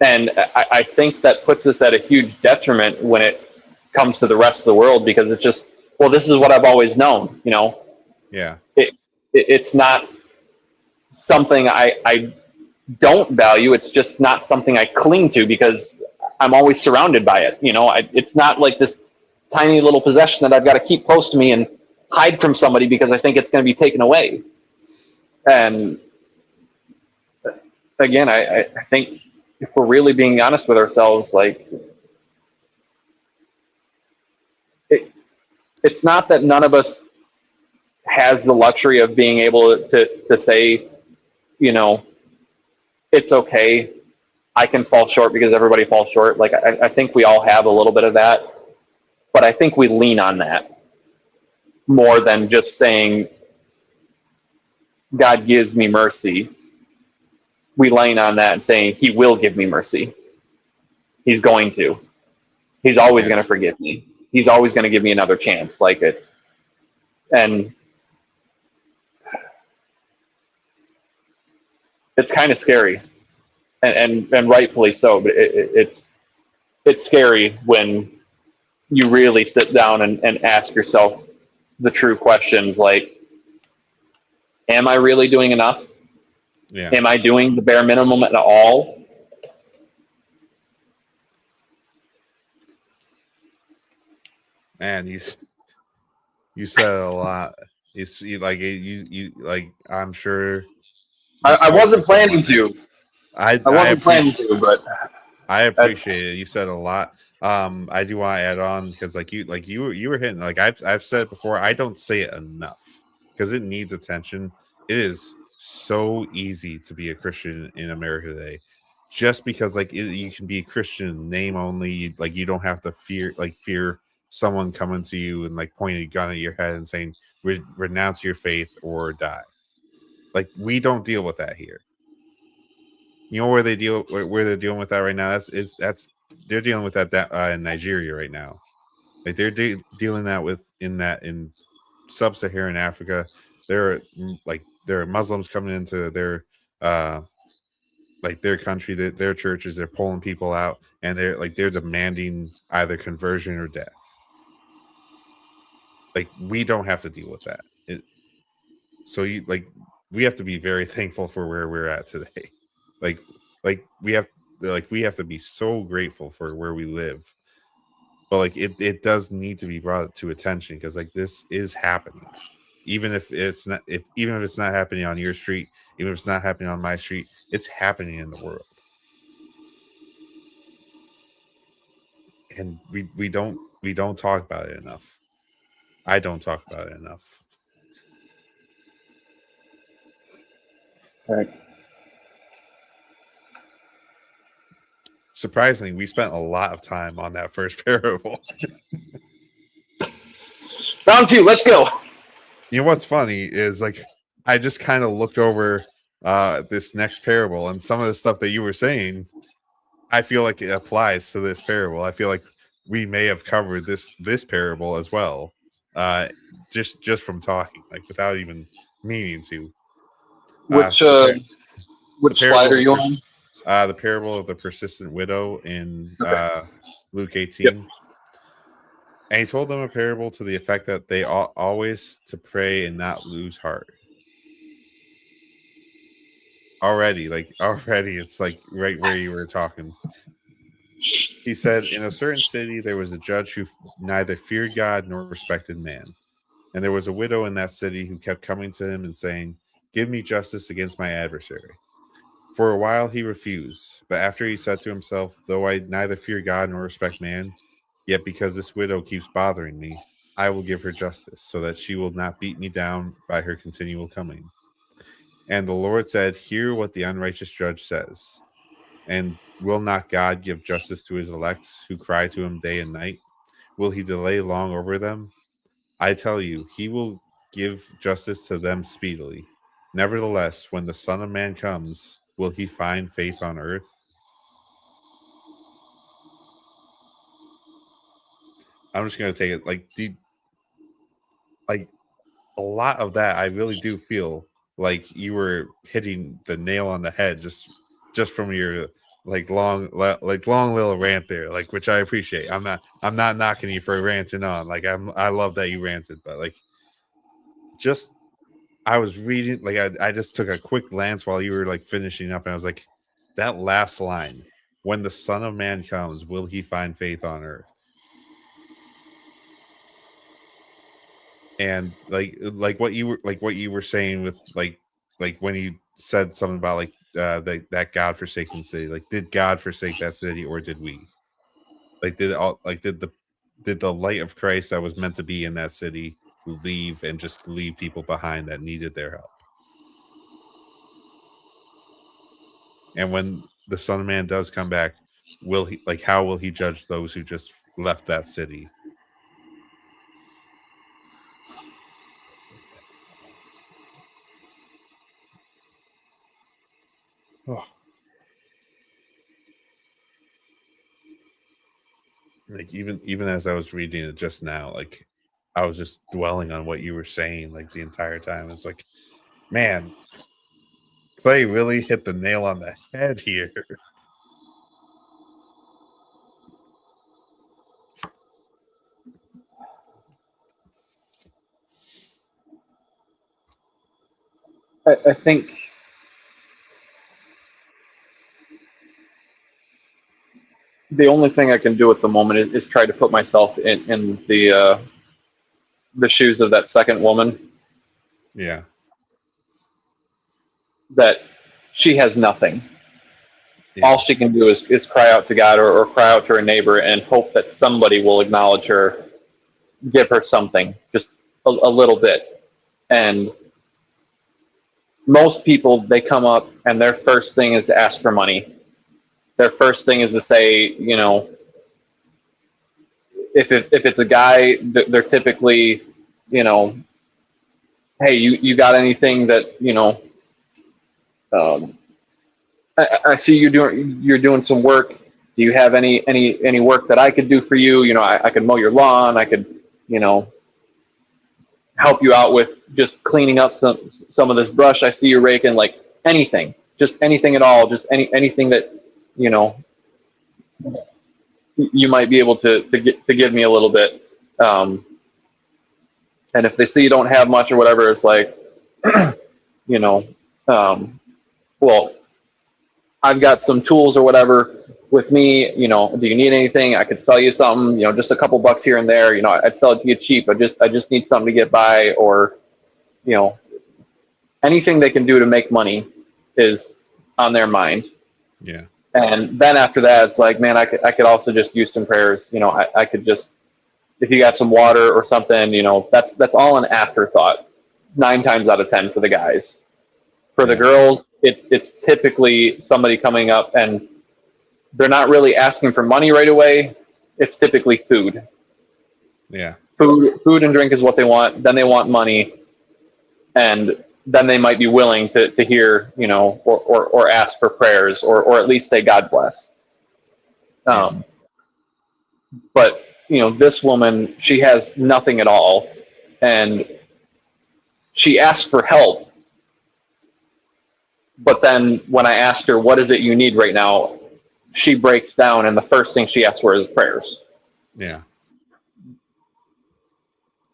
And I think that puts us at a huge detriment when it comes to the rest of the world, because it's just, well, this is what I've always known, Yeah. It's not something I don't value. It's just not something I cling to because I'm always surrounded by it. It's not like this tiny little possession that I've got to keep close to me and hide from somebody because I think it's going to be taken away. And again, I think if we're really being honest with ourselves, like, it's not that none of us has the luxury of being able to say, it's okay, I can fall short because everybody falls short. Like, I think we all have a little bit of that, but I think we lean on that more than just saying, God gives me mercy. We lean on that and saying, He will give me mercy. He's going to. He's always going to forgive me. He's always going to give me another chance. And it's kind of scary, and rightfully so. But it's scary when you really sit down and ask yourself the true questions, like, am I really doing enough? Yeah. Am I doing the bare minimum at all? Man, you said a lot. I'm sure. I wasn't planning to. I wasn't planning to, but I appreciate it. You said a lot. I do want to add on because you were hitting, like I've said it before. I don't say it enough because it needs attention. It is so easy to be a Christian in America today, just because you can be a Christian in name only. You don't have to fear someone coming to you and pointing a gun at your head and saying renounce your faith or die. Like, we don't deal with that here. You know where they're dealing with that right now? They're dealing with that in Nigeria right now. Like, they're dealing that in sub-Saharan Africa. There are Muslims coming into their their country, their churches. They're pulling people out, and they're demanding either conversion or death. Like, we don't have to deal with that. We have to be very thankful for where we're at today. We have to be so grateful for where we live. But it does need to be brought to attention, because this is happening. Even if it's not happening on your street, even if it's not happening on my street, it's happening in the world. And we don't talk about it enough. I don't talk about it enough. right. Surprisingly, we spent a lot of time on that first parable. Round 2, let's go. You know what's funny is I just kind of looked over this next parable, and some of the stuff that you were saying, I feel like it applies to this parable. I feel like we may have covered this parable as well. just from talking, like without even meaning to. Which So the which parable slide of are you on? the parable of the persistent widow in Okay. Luke Yep. 18. And he told them a parable to the effect that they ought always to pray and not lose heart. Already, it's like right where you were talking. He said, in a certain city there was a judge who neither feared God nor respected man. And there was a widow in that city who kept coming to him and saying, "Give me justice against my adversary." For a while he refused, but after he said to himself, "Though I neither fear God nor respect man, yet because this widow keeps bothering me, I will give her justice, so that she will not beat me down by her continual coming." And the Lord said, "Hear what the unrighteous judge says. And will not God give justice to his elect who cry to him day and night? Will he delay long over them? I tell you, he will give justice to them speedily. Nevertheless, when the Son of Man comes, will he find faith on earth?" I'm just gonna take it like a lot of that. I really do feel like you were hitting the nail on the head just from your long little rant there, like, which I appreciate. I'm not knocking you for ranting on. Like, I love that you ranted, but like, just I was reading, like, I just took a quick glance while you were like finishing up, and I was like, that last line, "When the Son of Man comes, will he find faith on earth?" And what you were saying with like when you said something about like that God forsaken city, like, did God forsake that city, or did we? Like, did the light of Christ that was meant to be in that city leave and just leave people behind that needed their help? And when the Son of Man does come back, will he, like, how will he judge those who just left that city? Oh, like, even as I was reading it just now, like, I was just dwelling on what you were saying like the entire time. It's like, man, Clay really hit the nail on the head here. I think the only thing I can do at the moment is try to put myself in the shoes of that second woman, Yeah, that she has nothing. All yeah, she can do is cry out to God, or cry out to her neighbor and hope that somebody will acknowledge her, give her something, just a little bit. And most people, they come up and their first thing is to ask for money. Their first thing is to say, if it's a guy, they're typically, you know, "Hey, you got anything that, um, I see you're doing some work. Do you have any work that I could do for you? I could mow your lawn. I could, you know, help you out with just cleaning up some of this brush I see you're raking." Like, anything, just anything at all, just anything that, you know, you might be able to give me a little bit. And if they see you don't have much or whatever, it's like, you know, well, I've got some tools or whatever with me. Do you need anything? I could sell you something. Just a couple bucks here and there. I'd sell it to you cheap. I just need something to get by, or you know, anything they can do to make money is on their mind. yeah, And then after that, it's like, man, I could also just use some prayers. I could just, if you got some water or something, that's all an afterthought, 9 times out of 10 for the guys. For the yeah, girls, it's typically somebody coming up and they're not really asking for money right away. It's typically food. yeah, Food and drink is what they want. Then they want money, and then they might be willing to hear, or ask for prayers, or at least say God bless. yeah, But this woman, she has nothing at all. and she asked for help. But then when I asked her, what is it you need right now? She breaks down, and the first thing she asks for is prayers. Yeah.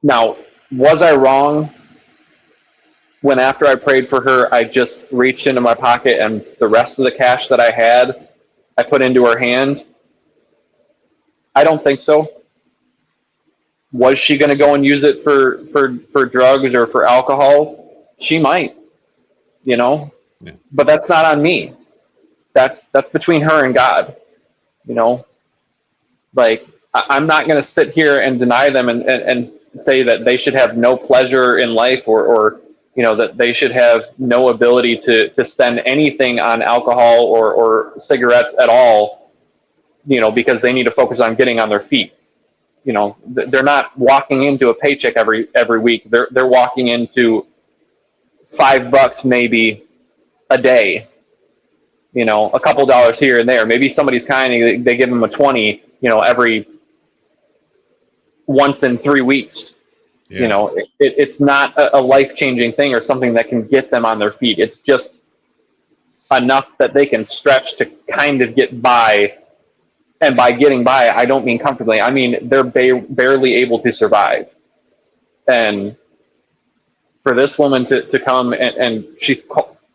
Now, was I wrong when after I prayed for her, I just reached into my pocket and the rest of the cash that I had, I put into her hand? I don't think so. Was she going to go and use it for drugs or for alcohol? She might, you know, Yeah. but that's not on me. That's between her and God, you know. Like, I'm not going to sit here and deny them and say that they should have no pleasure in life, or you know, that they should have no ability to spend anything on alcohol or cigarettes at all, you know, because they need to focus on getting on their feet. You know, they're not walking into a paycheck every week. They're walking into $5 maybe a day. You know, a couple dollars here and there. Maybe somebody's kind, they give them a 20. You know, every once in 3 weeks. Yeah. You know, it's not a life-changing thing or something that can get them on their feet. It's just enough that they can stretch to kind of get by. And by getting by, I don't mean comfortably. I mean, they're barely able to survive. And for this woman to come and she's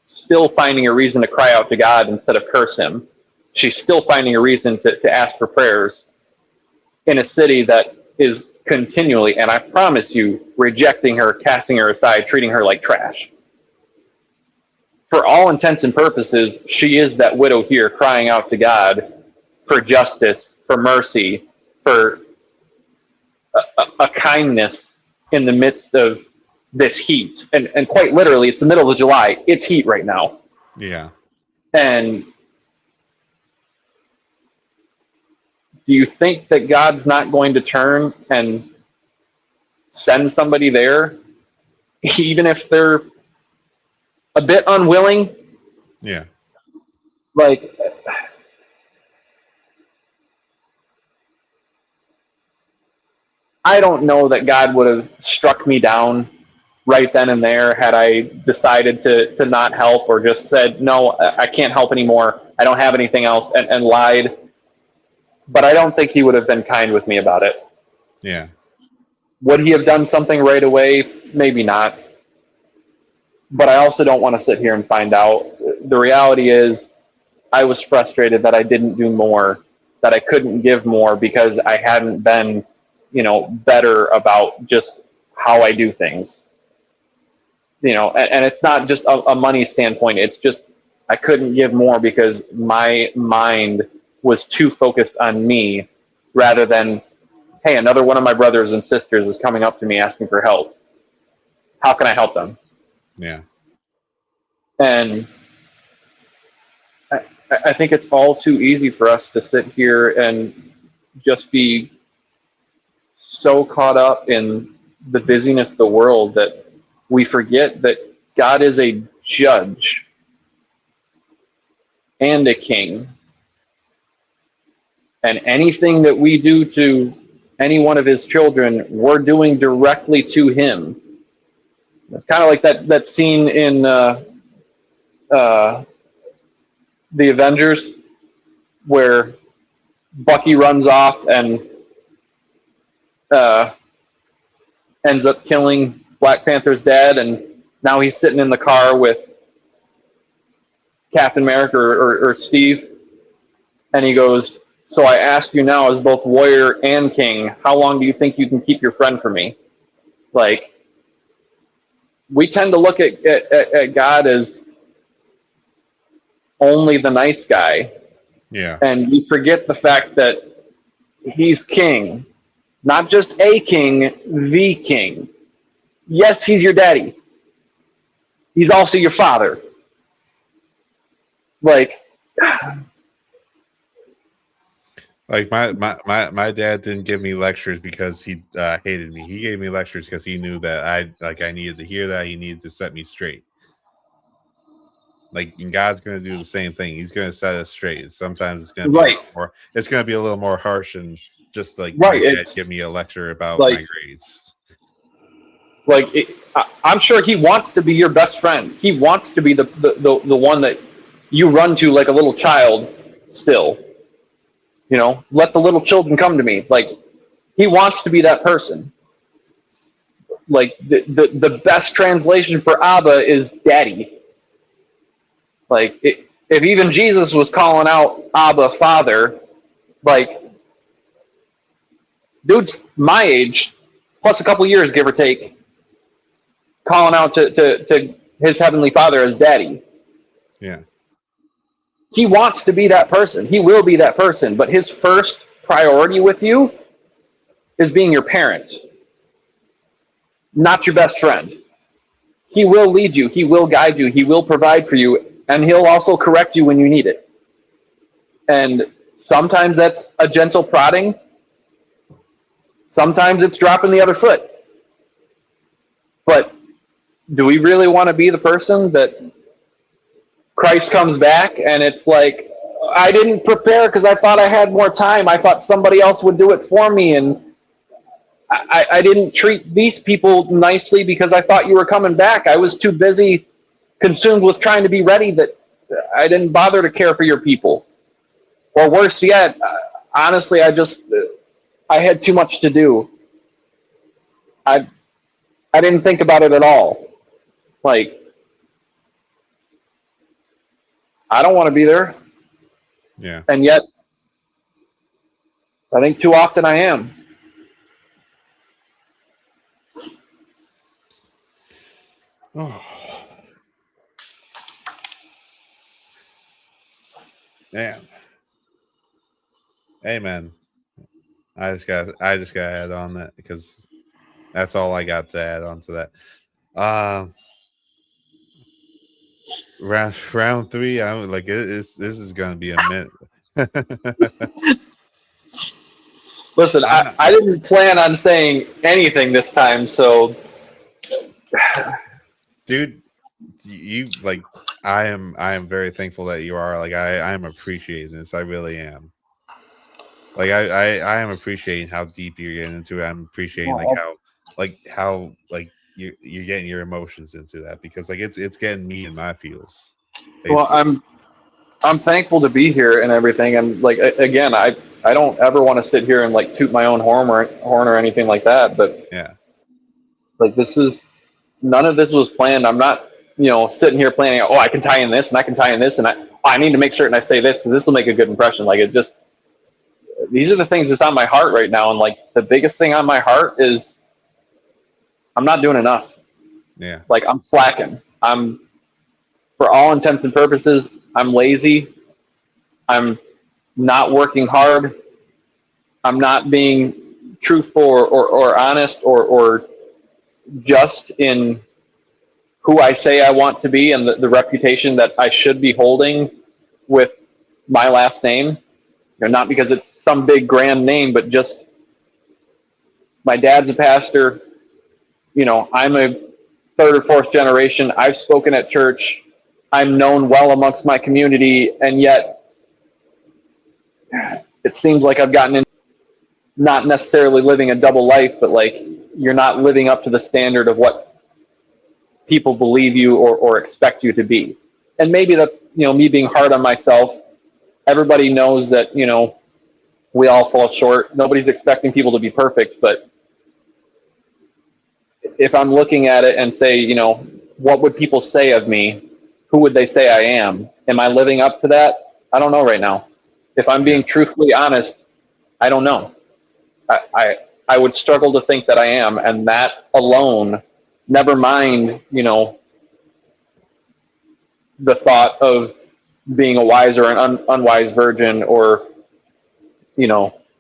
still finding a reason to cry out to God instead of curse him. She's still finding a reason to ask for prayers in a city that is continually, and I promise you, rejecting her, casting her aside, treating her like trash. For all intents and purposes, she is that widow here crying out to God for justice, for mercy, for a kindness in the midst of this heat. And quite literally, it's the middle of July. It's heat right now. Yeah. And do you think that God's not going to turn and send somebody there, even if they're a bit unwilling? Yeah. Like, I don't know that God would have struck me down right then and there had I decided to not help, or just said, no, I can't help anymore. I don't have anything else, and lied. But I don't think he would have been kind with me about it. Yeah. Would he have done something right away? Maybe not. But I also don't want to sit here and find out. The reality is, I was frustrated that I didn't do more, that I couldn't give more because I hadn't been, you know, better about just how I do things. You know, and it's not just a money standpoint. It's just I couldn't give more because my mind was too focused on me rather than, hey, another one of my brothers and sisters is coming up to me asking for help. How can I help them? Yeah. And I think it's all too easy for us to sit here and just be so caught up in the busyness of the world that we forget that God is a judge and a king. And anything that we do to any one of his children, we're doing directly to him. It's kind of like that scene in the Avengers where Bucky runs off and ends up killing Black Panther's dad, and now he's sitting in the car with Captain America or Steve, and he goes, so I ask you now as both warrior and king, how long do you think you can keep your friend from me? Like, we tend to look at God as only the nice guy. Yeah. And we forget the fact that he's king. Not just a king, the king. Yes, he's your daddy. He's also your father. Like my dad didn't give me lectures because he hated me. He gave me lectures because he knew that I needed to hear that. He needed to set me straight. Like, and God's going to do the same thing. He's going to set us straight. Sometimes it's going to be it's going to be a little more harsh, and just like my dad give me a lecture about my grades. Like I'm sure he wants to be your best friend. He wants to be the one that you run to like a little child still. Let the little children come to me. Like he wants to be that person. Like the best translation for Abba is daddy. Like if even Jesus was calling out Abba Father, like dude's my age, plus a couple years, give or take, calling out to his heavenly Father as daddy. Yeah. He wants to be that person. He will be that person. But his first priority with you is being your parent, not your best friend. He will lead you. He will guide you. He will provide for you. And he'll also correct you when you need it. And sometimes that's a gentle prodding. Sometimes it's dropping the other foot. But do we really want to be the person that Christ comes back and it's like, I didn't prepare because I thought I had more time. I thought somebody else would do it for me. And I didn't treat these people nicely because I thought you were coming back. I was too busy consumed with trying to be ready that I didn't bother to care for your people. Or worse yet, honestly, I had too much to do. I didn't think about it at all. Like, I don't want to be there. Yeah. And yet, I think too often I am. Oh. Man. Amen. I just got to add on that because that's all I got to add on to that. Round 3, I'm like this is going to be a minute. Listen, I didn't plan on saying anything this time, so dude, you like I am very thankful that you are like I am appreciating this. I really am. Like I am appreciating how deep you're getting into it. I'm appreciating how you're getting your emotions into that because like it's getting me in my feels. well, I'm thankful to be here and everything. And like again, I don't ever want to sit here and like toot my own horn or anything like that. But yeah, like none of this was planned. I'm not sitting here planning. Oh, I can tie in this and I can tie in this and I need to make certain I say this because this will make a good impression. Like these are the things that's on my heart right now. And like the biggest thing on my heart is I'm not doing enough. yeah. Like I'm slacking. For all intents and purposes, I'm lazy. I'm not working hard. I'm not being truthful or honest or just in who I say I want to be and the reputation that I should be holding with my last name. Not because it's some big grand name, but just my dad's a pastor. I'm a third or fourth generation. I've spoken at church. I'm known well amongst my community, and yet it seems like I've gotten in, not necessarily living a double life, but like you're not living up to the standard of what people believe you or expect you to be. And maybe that's, me being hard on myself. Everybody knows that, we all fall short. Nobody's expecting people to be perfect, but if I'm looking at it and say, what would people say of me? Who would they say I am? Am I living up to that? I don't know right now. If I'm being truthfully honest, I don't know. I would struggle to think that I am, and that alone, never mind, the thought of being a wise or an unwise virgin, or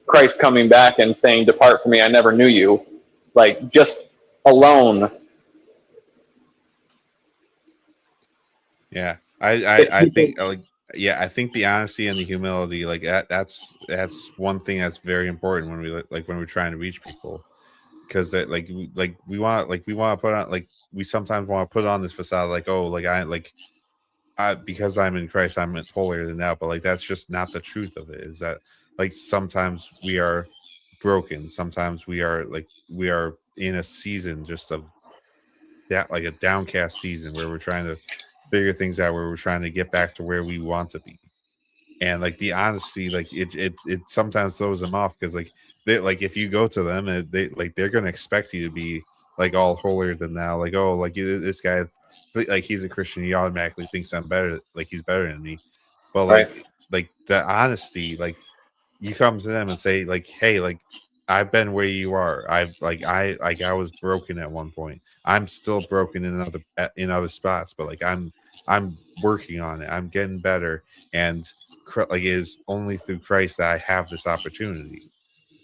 Christ coming back and saying, "Depart from me, I never knew you." Like just alone. Yeah, I think I think the honesty and the humility like that's one thing that's very important when when we're trying to reach people because that we want to put on we sometimes want to put on this facade like oh I because I'm in Christ I'm holier than thou, but like that's just not the truth of it. Is that like sometimes we are broken, sometimes we are in a season just of like a downcast season where we're trying to figure things out, where we're trying to get back to where we want to be. And like the honesty, like it sometimes throws them off because like they like if you go to them and they're gonna expect you to be like all holier than thou, like oh like this guy like he's a Christian, he automatically thinks I'm better, like he's better than me. But Right. like the honesty, like you come to them and say like hey like I've been where you are, I was broken at one point, I'm still broken in other spots, but like I'm working on it, I'm getting better, and like it is only through Christ that I have this opportunity,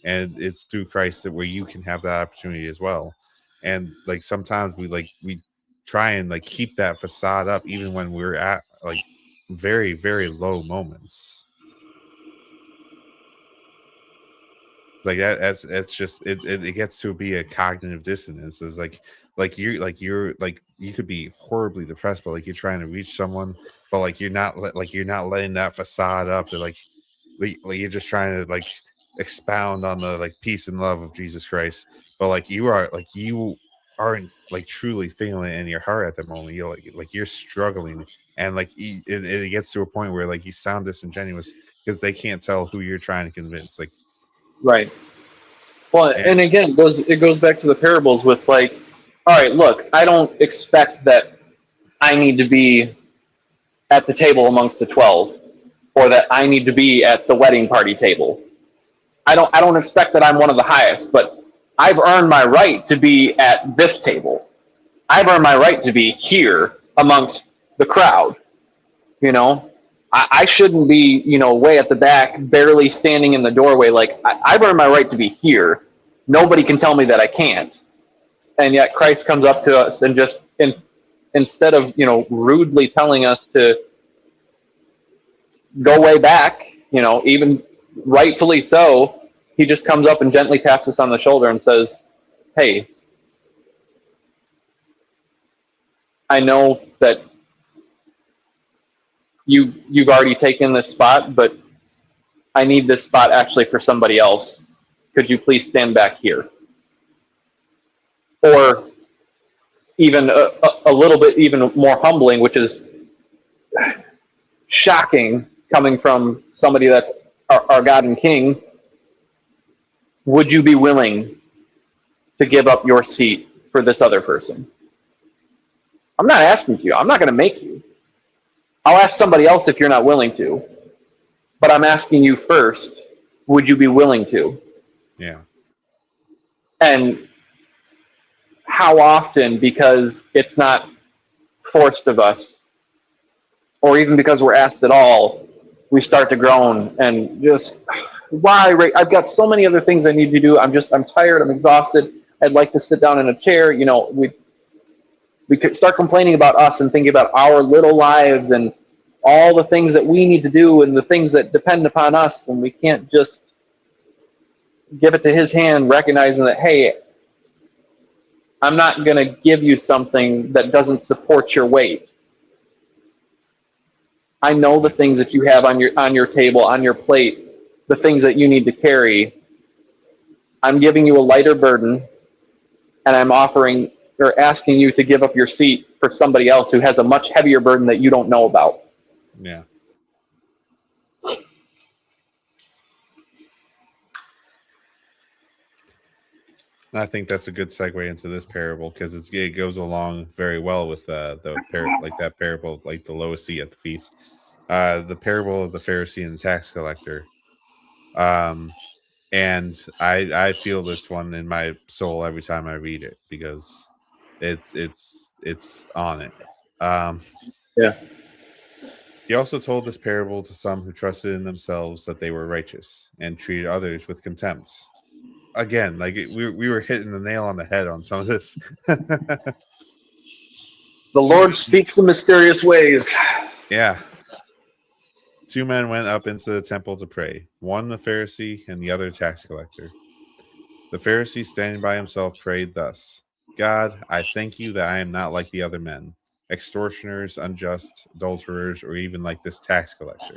and it's through Christ that where you can have that opportunity as well. And like sometimes we try and like keep that facade up even when we're at like very low moments. Like that's just it gets to be a cognitive dissonance. It's you're like you could be horribly depressed, but like you're trying to reach someone, but like you're not letting that facade up. They're like you're just trying to like expound on the like peace and love of Jesus Christ, but you aren't like truly feeling it in your heart at the moment. You're like you're struggling, and like it gets to a point where like you sound disingenuous because they can't tell who you're trying to convince. Like Right. Well, and and again, it goes back to the parables with like, all right, look, I don't expect that I need to be at the table amongst the 12, or that I need to be at the wedding party table. I don't expect that I'm one of the highest, but I've earned my right to be at this table. I've earned my right to be here amongst the crowd. You know, I shouldn't be, way at the back, barely standing in the doorway. Like, I've earned my right to be here. Nobody can tell me that I can't. And yet Christ comes up to us and just, instead of, rudely telling us to go way back, even rightfully so, he just comes up and gently taps us on the shoulder and says, hey, I know that you've already taken this spot, but I need this spot actually for somebody else. Could you please stand back here? Or even a little bit even more humbling, which is shocking coming from somebody that's our God and King. Would you be willing to give up your seat for this other person? I'm not asking you. I'm not going to make you. I'll ask somebody else if you're not willing to. But I'm asking you first, would you be willing to? yeah. And how often, because it's not forced of us, or even because we're asked at all, we start to groan and just, why? I've got so many other things I need to do. I'm tired. I'm exhausted. I'd like to sit down in a chair. We could start complaining about us and thinking about our little lives and all the things that we need to do and the things that depend upon us. And we can't just give it to his hand, recognizing that, hey, I'm not going to give you something that doesn't support your weight. I know the things that you have on your table, on your plate, the things that you need to carry. I'm giving you a lighter burden, and I'm offering or asking you to give up your seat for somebody else who has a much heavier burden that you don't know about. Yeah. And I think that's a good segue into this parable because it goes along very well with like that parable, like the lowest seat at the feast. The parable of the Pharisee and the tax collector. Um, and I feel this one in my soul every time I read it because it's on it. Um, Yeah. He also told this parable to some who trusted in themselves that they were righteous and treated others with contempt. Again, like we were hitting the nail on the head on some of this. The Two, Lord speaks in mysterious ways. yeah. Two men went up into the temple to pray, one a Pharisee and the other a tax collector. The Pharisee, standing by himself, prayed thus: God, I thank you that I am not like the other men, extortioners, unjust, adulterers, or even like this tax collector.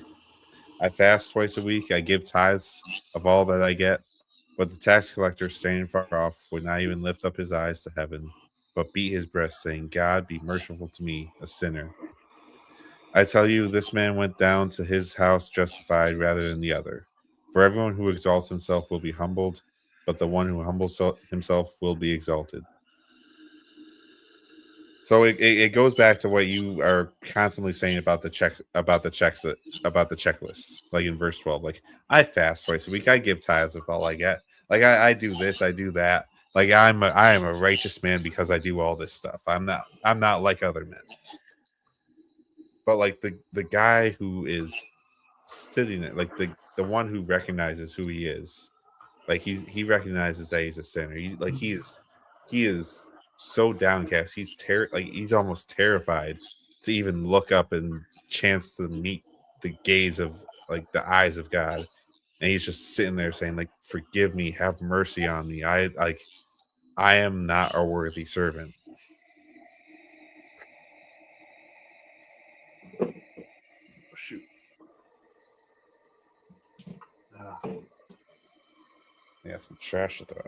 I fast twice a week, I give tithes of all that I get. But the tax collector, standing far off, would not even lift up his eyes to heaven, but beat his breast, saying, God, be merciful to me, a sinner. I tell you, this man went down to his house justified rather than the other. For everyone who exalts himself will be humbled, but the one who humbles himself will be exalted. So it goes back to what you are constantly saying about the checklist, like in verse 12. Like, I fast twice a week, I give tithes of all I get. Like, I do this, I do that. Like, I am a righteous man because I do all this stuff. I'm not like other men. But like the guy who is sitting there, like the one who recognizes who he is, like he recognizes that he's a sinner. He is so downcast. He's almost terrified to even look up and chance to meet the gaze of like the eyes of God. And he's just sitting there saying, like, forgive me, have mercy on me. I am not a worthy servant. Oh, shoot. I got some trash to throw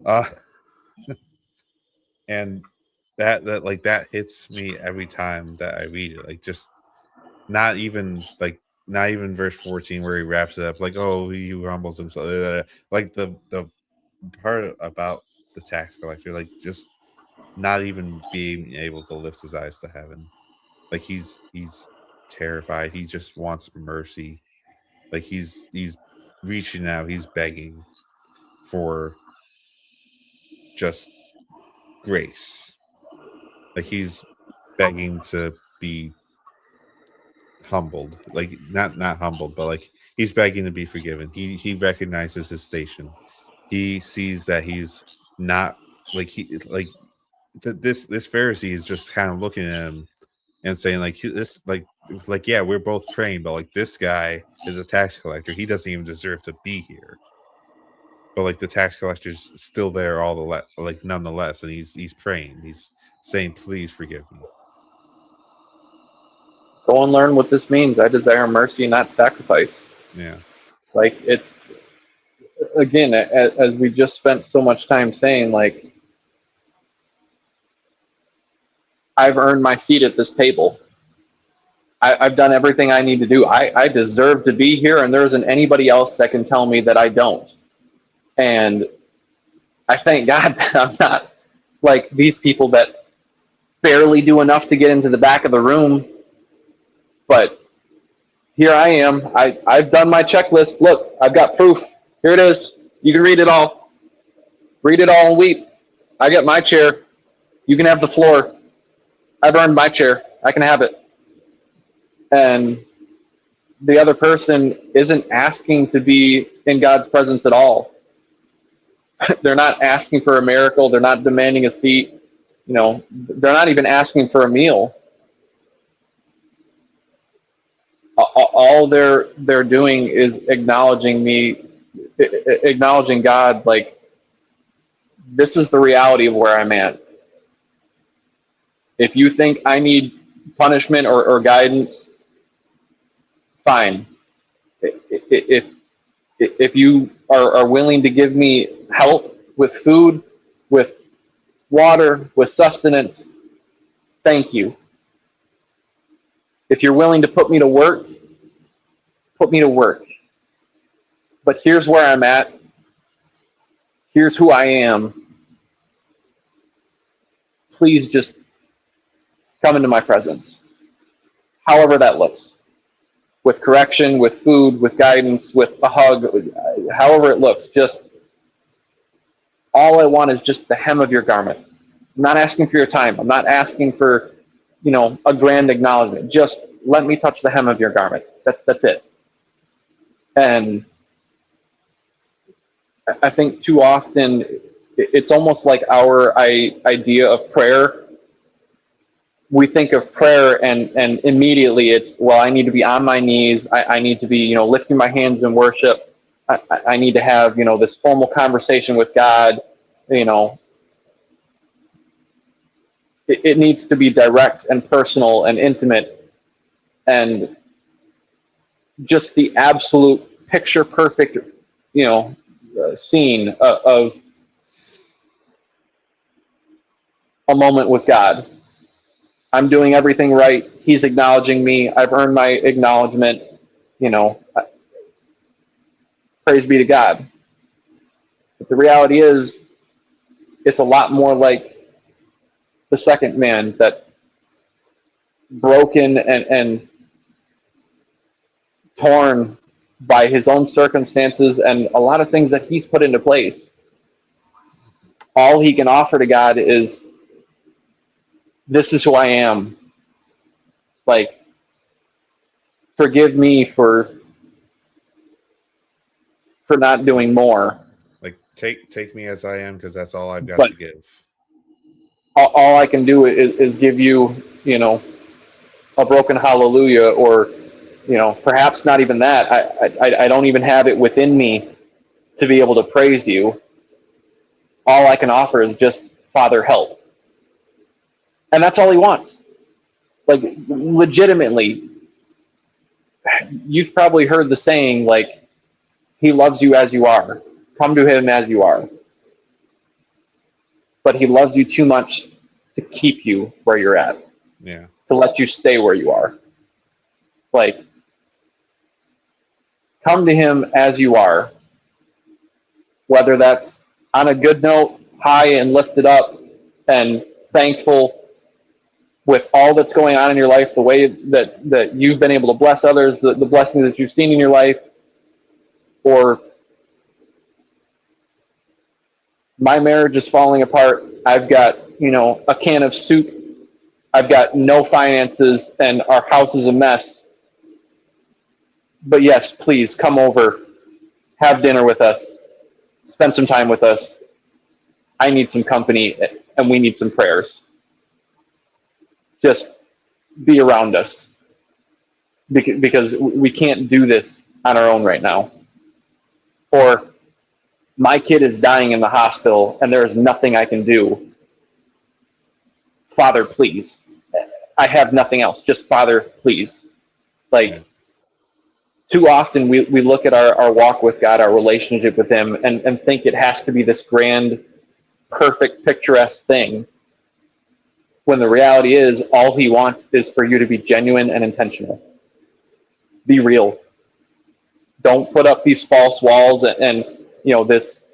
out. And that hits me every time that I read it. Like, just not even verse 14 where he wraps it up like, oh, he humbles himself. Like the part about the tax collector, like, just not even being able to lift his eyes to heaven. Like, he's terrified. He just wants mercy. Like, he's reaching out, he's begging for just grace. Like, he's begging to be humbled, like not humbled, but like he's begging to be forgiven. He recognizes his station. He sees that he's not like this Pharisee is just kind of looking at him and saying, like, this like yeah, we're both trained, but like, this guy is a tax collector. He doesn't even deserve to be here. But like, the tax collector's still there like nonetheless, and he's praying. He's saying, please forgive me. Go and learn what this means. I desire mercy, not sacrifice. Yeah. Like, it's, again, as we just spent so much time saying, like, I've earned my seat at this table. I've done everything I need to do. I deserve to be here, and there isn't anybody else that can tell me that I don't. And I thank God that I'm not like these people that barely do enough to get into the back of the room. But here I am. I've done my checklist. Look, I've got proof. Here it is. You can read it all. Read it all and weep. I got my chair. You can have the floor. I've earned my chair. I can have it. And the other person isn't asking to be in God's presence at all. They're not asking for a miracle. They're not demanding a seat. They're not even asking for a meal. All they're doing is acknowledging God, like, this is the reality of where I'm at. If you think I need punishment or guidance, fine. If you are willing to give me help with food, with water, with sustenance, thank you. If you're willing to put me to work, put me to work. But here's where I'm at. Here's who I am. Please just come into my presence. However that looks. With correction, with food, with guidance, with a hug, however it looks. Just all I want is just the hem of your garment. I'm not asking for your time. I'm not asking for, a grand acknowledgement. Just let me touch the hem of your garment. That's it. And I think too often it's almost like our idea of prayer. We think of prayer and immediately it's, well, I need to be on my knees. I need to be, lifting my hands in worship. I need to have, this formal conversation with God. It needs to be direct and personal and intimate, and just the absolute picture perfect, scene of a moment with God. I'm doing everything right. He's acknowledging me. I've earned my acknowledgement. You know, praise be to God. But the reality is, it's a lot more like the second man, that broken and torn by his own circumstances and a lot of things that he's put into place. All he can offer to God is, this is who I am. Like, forgive me for not doing more. Like, take me as I am, because that's all I've got But to give. all I can do is give you, you know, a broken hallelujah, or, you know, perhaps not even that. I don't even have it within me to be able to praise you. All I can offer is just, Father, help. And that's all he wants. Like, legitimately, you've probably heard the saying, like, he loves you as you are. Come to him as you are. But he loves you too much to keep you where you're at, Yeah. to let you stay where you are. Like, come to him as you are, whether that's on a good note, high and lifted up and thankful with all that's going on in your life, the way that you've been able to bless others, the blessings that you've seen in your life, or my marriage is falling apart. I've got, you know, a can of soup. I've got no finances and our house is a mess. But yes, please come over, have dinner with us, spend some time with us. I need some company and we need some prayers. Just be around us, because we can't do this on our own right now. Or, my kid is dying in the hospital and there is nothing I can do. Father, please. I have nothing else. Just, Father, please. Like, Yeah. too often we look at our walk with God, our relationship with him, and think it has to be this grand, perfect, picturesque thing, when the reality is, all he wants is for you to be genuine and intentional. Be real. Don't put up these false walls and you know, this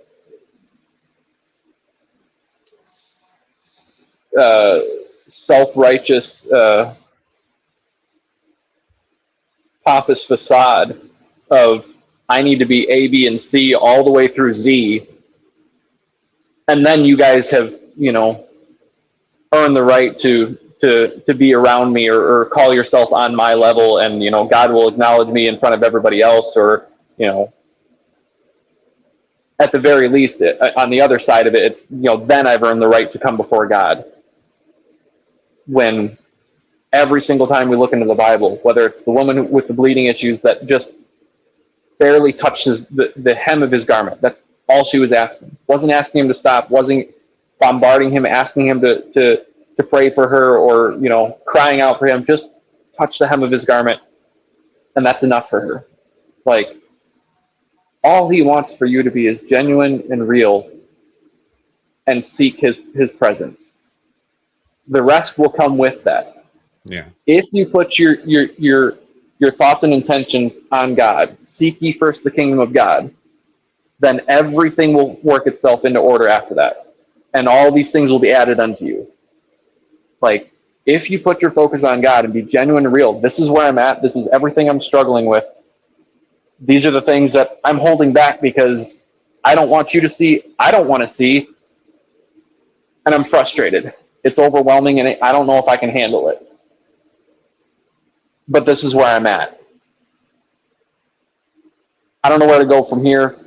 self-righteous, pompous facade of, I need to be A, B, and C all the way through Z, and then you guys have, you know, earned the right to be around me, or call yourself on my level, and, you know, God will acknowledge me in front of everybody else, or, you know, at the very least, on the other side of it, it's, you know, then I've earned the right to come before God. When every single time we look into the Bible, whether it's the woman with the bleeding issues that just barely touches the hem of his garment, that's all she was asking. Wasn't asking him to stop, wasn't bombarding him, asking him to pray for her, or, you know, crying out for him. Just touch the hem of his garment, and that's enough for her. Like, all he wants for you to be is genuine and real, and seek his presence. The rest will come with that. Yeah. If you put your thoughts and intentions on God, seek ye first the kingdom of God, then everything will work itself into order after that, and all these things will be added unto you. Like, if you put your focus on God and be genuine and real, this is where I'm at, this is everything I'm struggling with, these are the things that I'm holding back because I don't want you to see, I don't want to see, and I'm frustrated. It's overwhelming, and I don't know if I can handle it. But this is where I'm at. I don't know where to go from here,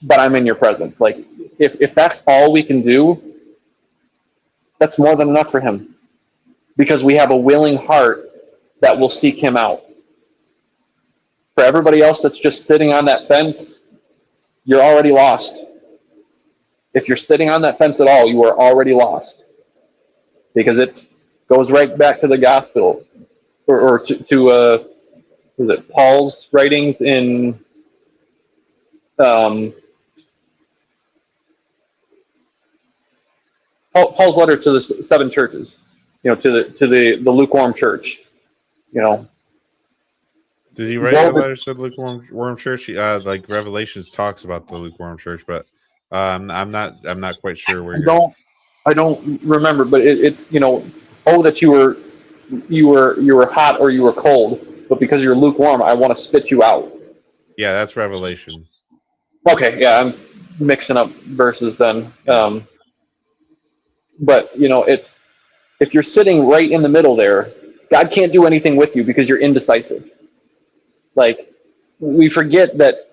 but I'm in your presence. Like, if that's all we can do, that's more than enough for him, because we have a willing heart that will seek him out. For everybody else that's just sitting on that fence, you're already lost. If you're sitting on that fence at all, you are already lost, because it goes right back to the gospel, or to was it Paul's writings in Paul's letter to the seven churches, to the lukewarm church. Did he write a Woe letter is, to the lukewarm church? Like Revelations talks about the lukewarm church, but I'm not quite sure where I you're. don't I don't remember, but it's oh, that you were hot or you were cold, but because you're lukewarm, I want to spit you out. Yeah, that's Revelation. Okay, yeah, I'm mixing up verses then. Yeah, But it's if you're sitting right in the middle there, God can't do anything with you because you're indecisive. Like, we forget that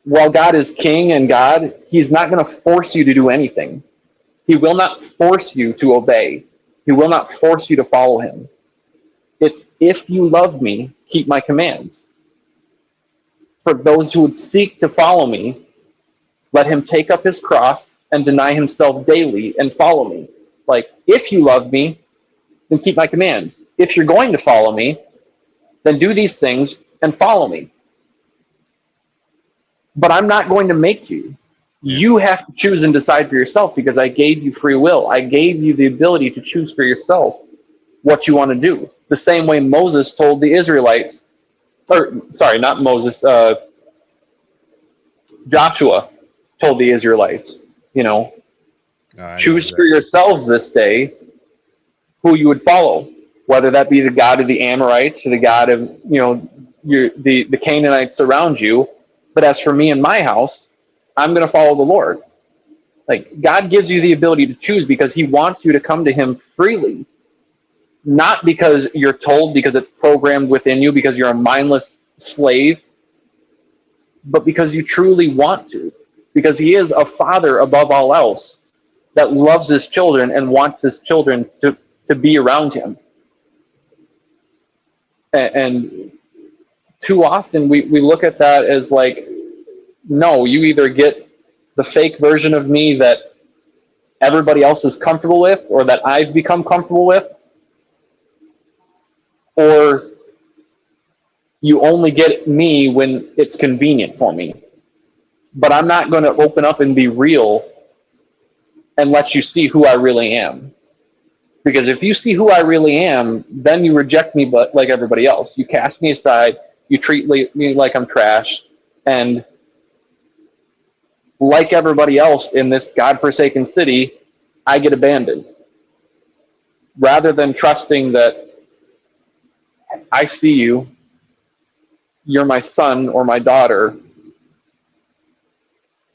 while God is king and God, he's not going to force you to do anything. He will not force you to obey. He will not force you to follow him. It's if you love me, keep my commands. For those who would seek to follow me, let him take up his cross and deny himself daily and follow me. Like, if you love me, then keep my commands. If you're going to follow me, then do these things and follow me. But I'm not going to make you. yeah, You have to choose and decide for yourself because I gave you free will. I gave you the ability to choose for yourself what you want to do. The same way Moses told the Israelites, or sorry, not Moses, Joshua told the Israelites, I know choose for exactly. yourselves this day who you would follow, whether that be the God of the Amorites or the God of the Canaanites around you. But as for me and my house, I'm going to follow the Lord. Like, God gives you the ability to choose because he wants you to come to him freely, not because you're told, because it's programmed within you, because you're a mindless slave, but because you truly want to, because he is a father above all else that loves his children and wants his children to be around him. And too often we look at that as like, no, you either get the fake version of me that everybody else is comfortable with or that I've become comfortable with, or you only get me when it's convenient for me. But I'm not going to open up and be real and let you see who I really am. Because if you see who I really am, then you reject me, but like everybody else. You cast me aside, you treat me like I'm trash, and like everybody else in this godforsaken city, I get abandoned. Rather than trusting that I see you, you're my son or my daughter,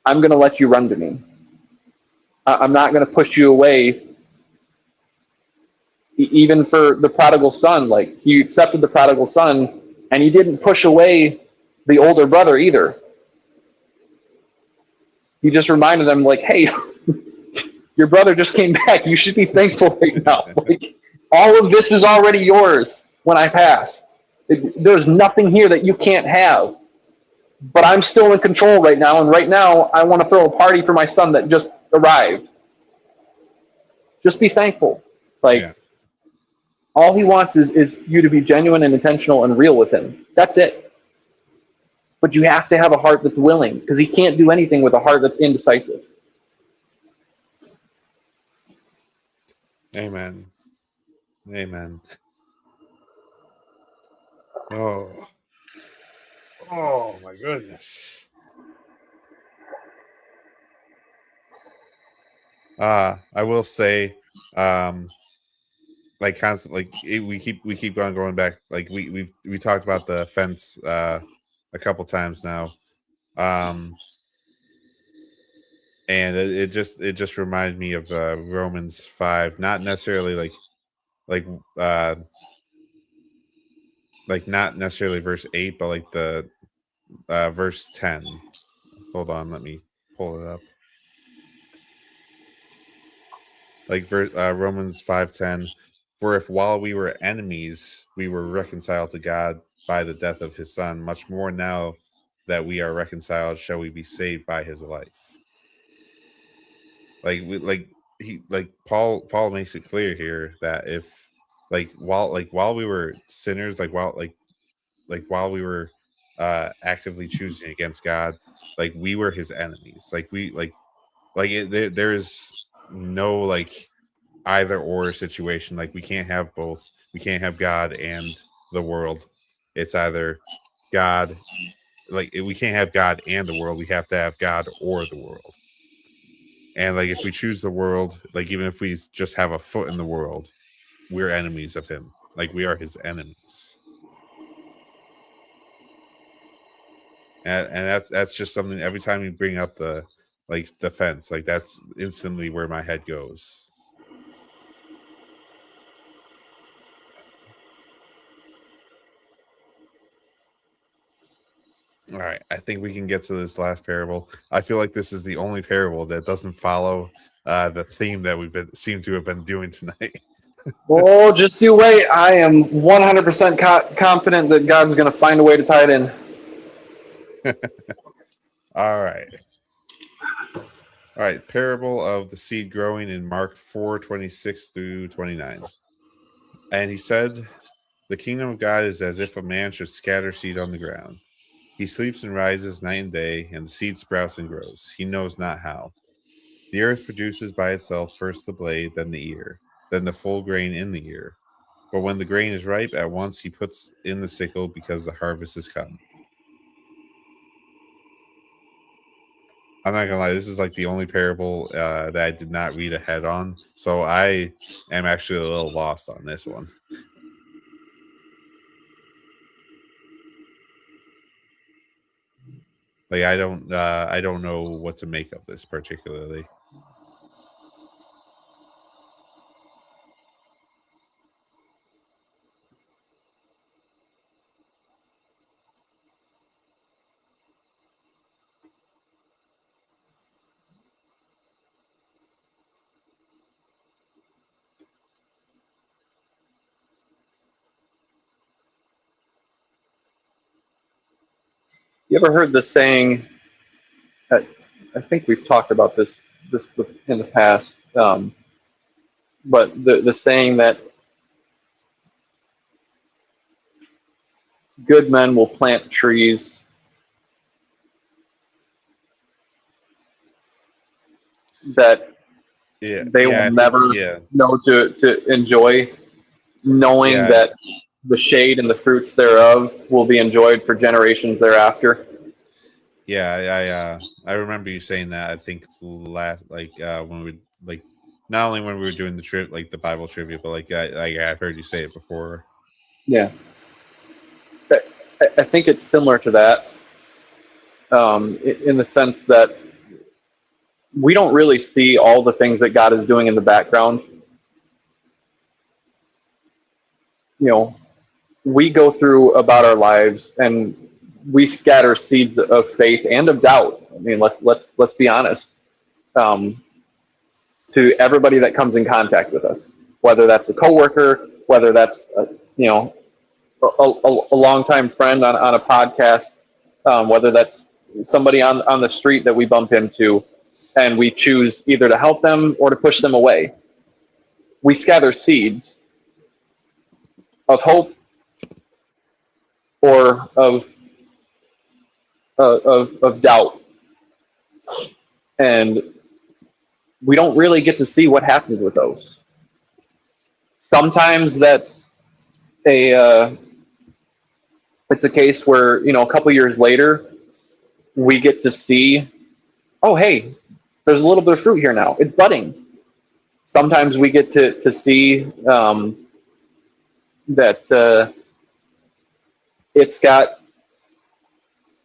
I'm going to let you run to me. I'm not going to push you away. Even for the prodigal son, like, he accepted the prodigal son and he didn't push away the older brother either. He just reminded them, like, hey, your brother just came back. You should be thankful right now. Like, all of this is already yours when I pass. There's nothing here that you can't have. But I'm still in control right now, and right now I want to throw a party for my son that just arrived. Just be thankful. Yeah, Like, all he wants is you to be genuine and intentional and real with him. That's it. But you have to have a heart that's willing, because he can't do anything with a heart that's indecisive. amen, amen. Oh, oh my goodness. I will say, like constantly, like we keep going back. Like we talked about the fence a couple times now. Um, and it just reminded me of Romans 5, not necessarily like uh not necessarily verse 8, but like the verse 10. Hold on, let me pull it up. Like Romans 5:10, for if while we were enemies we were reconciled to God by the death of his son, much more now that we are reconciled shall we be saved by his life. Like he like Paul makes it clear here that if while we were sinners, while we were actively choosing against God, like we were his enemies. Like we like it, there is no like either or situation. Like we can't have both. We can't have God and the world. It's either God, like we can't have God and the world. We have to have God or the world. And like if we choose the world, like even if we just have a foot in the world, we're enemies of him. Like we are his enemies. And that's just something every time you bring up the like the fence, like that's instantly where my head goes. All right, I think we can get to this last parable. I feel like this is the only parable that doesn't follow the theme that we've been seem to have been doing tonight. Oh, just you wait. I am 100% confident that God's going to find a way to tie it in. All right. All right, parable of the seed growing in Mark 4:26 through 29. And he said, "The kingdom of God is as if a man should scatter seed on the ground. He sleeps and rises night and day, and the seed sprouts and grows. He knows not how. The earth produces by itself first the blade, then the ear, then the full grain in the ear. But when the grain is ripe, at once he puts in the sickle because the harvest is come." I'm not gonna lie, this is like the only parable that I did not read ahead on, so I am actually a little lost on this one. Like I don't know what to make of this particularly. You ever heard the saying? I think we've talked about this in the past, but the saying that good men will plant trees that they will I think never know to enjoy, knowing yeah, that the shade and the fruits thereof will be enjoyed for generations thereafter. yeah. I remember you saying that. I think it's last when we like not only when we were doing the trip like the Bible trivia, but like I've heard you say it before. Yeah, I think it's similar to that, in the sense that we don't really see all the things that God is doing in the background. You know, we go through about our lives and we scatter seeds of faith and of doubt. I mean, let's be honest. To everybody that comes in contact with us, whether that's a coworker, whether that's a longtime friend on a podcast, whether that's somebody on the street that we bump into, and we choose either to help them or to push them away. We scatter seeds of hope or of doubt, and we don't really get to see what happens with those. Sometimes that's it's a case where a couple years later we get to see, oh hey, there's a little bit of fruit here now. It's budding. Sometimes we get to see that it's got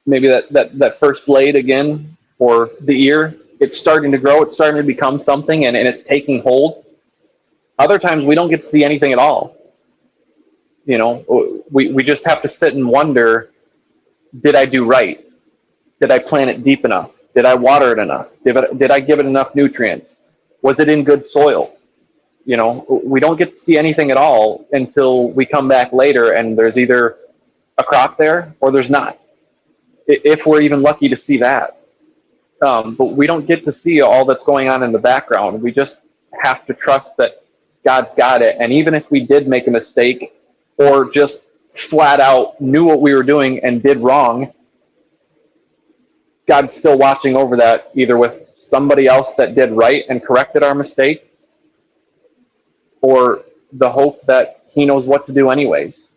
maybe that first blade again, or the ear. It's starting to grow. It's starting to become something, and it's taking hold. Other times we don't get to see anything at all. We just have to sit and wonder, did I do right? Did I plant it deep enough? Did I water it enough? Did I give it enough nutrients? Was it in good soil? We don't get to see anything at all until we come back later and there's either a crop there or there's not, if we're even lucky to see that. But we don't get to see all that's going on in the background. We just have to trust that God's got it. And even if we did make a mistake or just flat out knew what we were doing and did wrong, God's still watching over that, either with somebody else that did right and corrected our mistake, or the hope that he knows what to do anyways.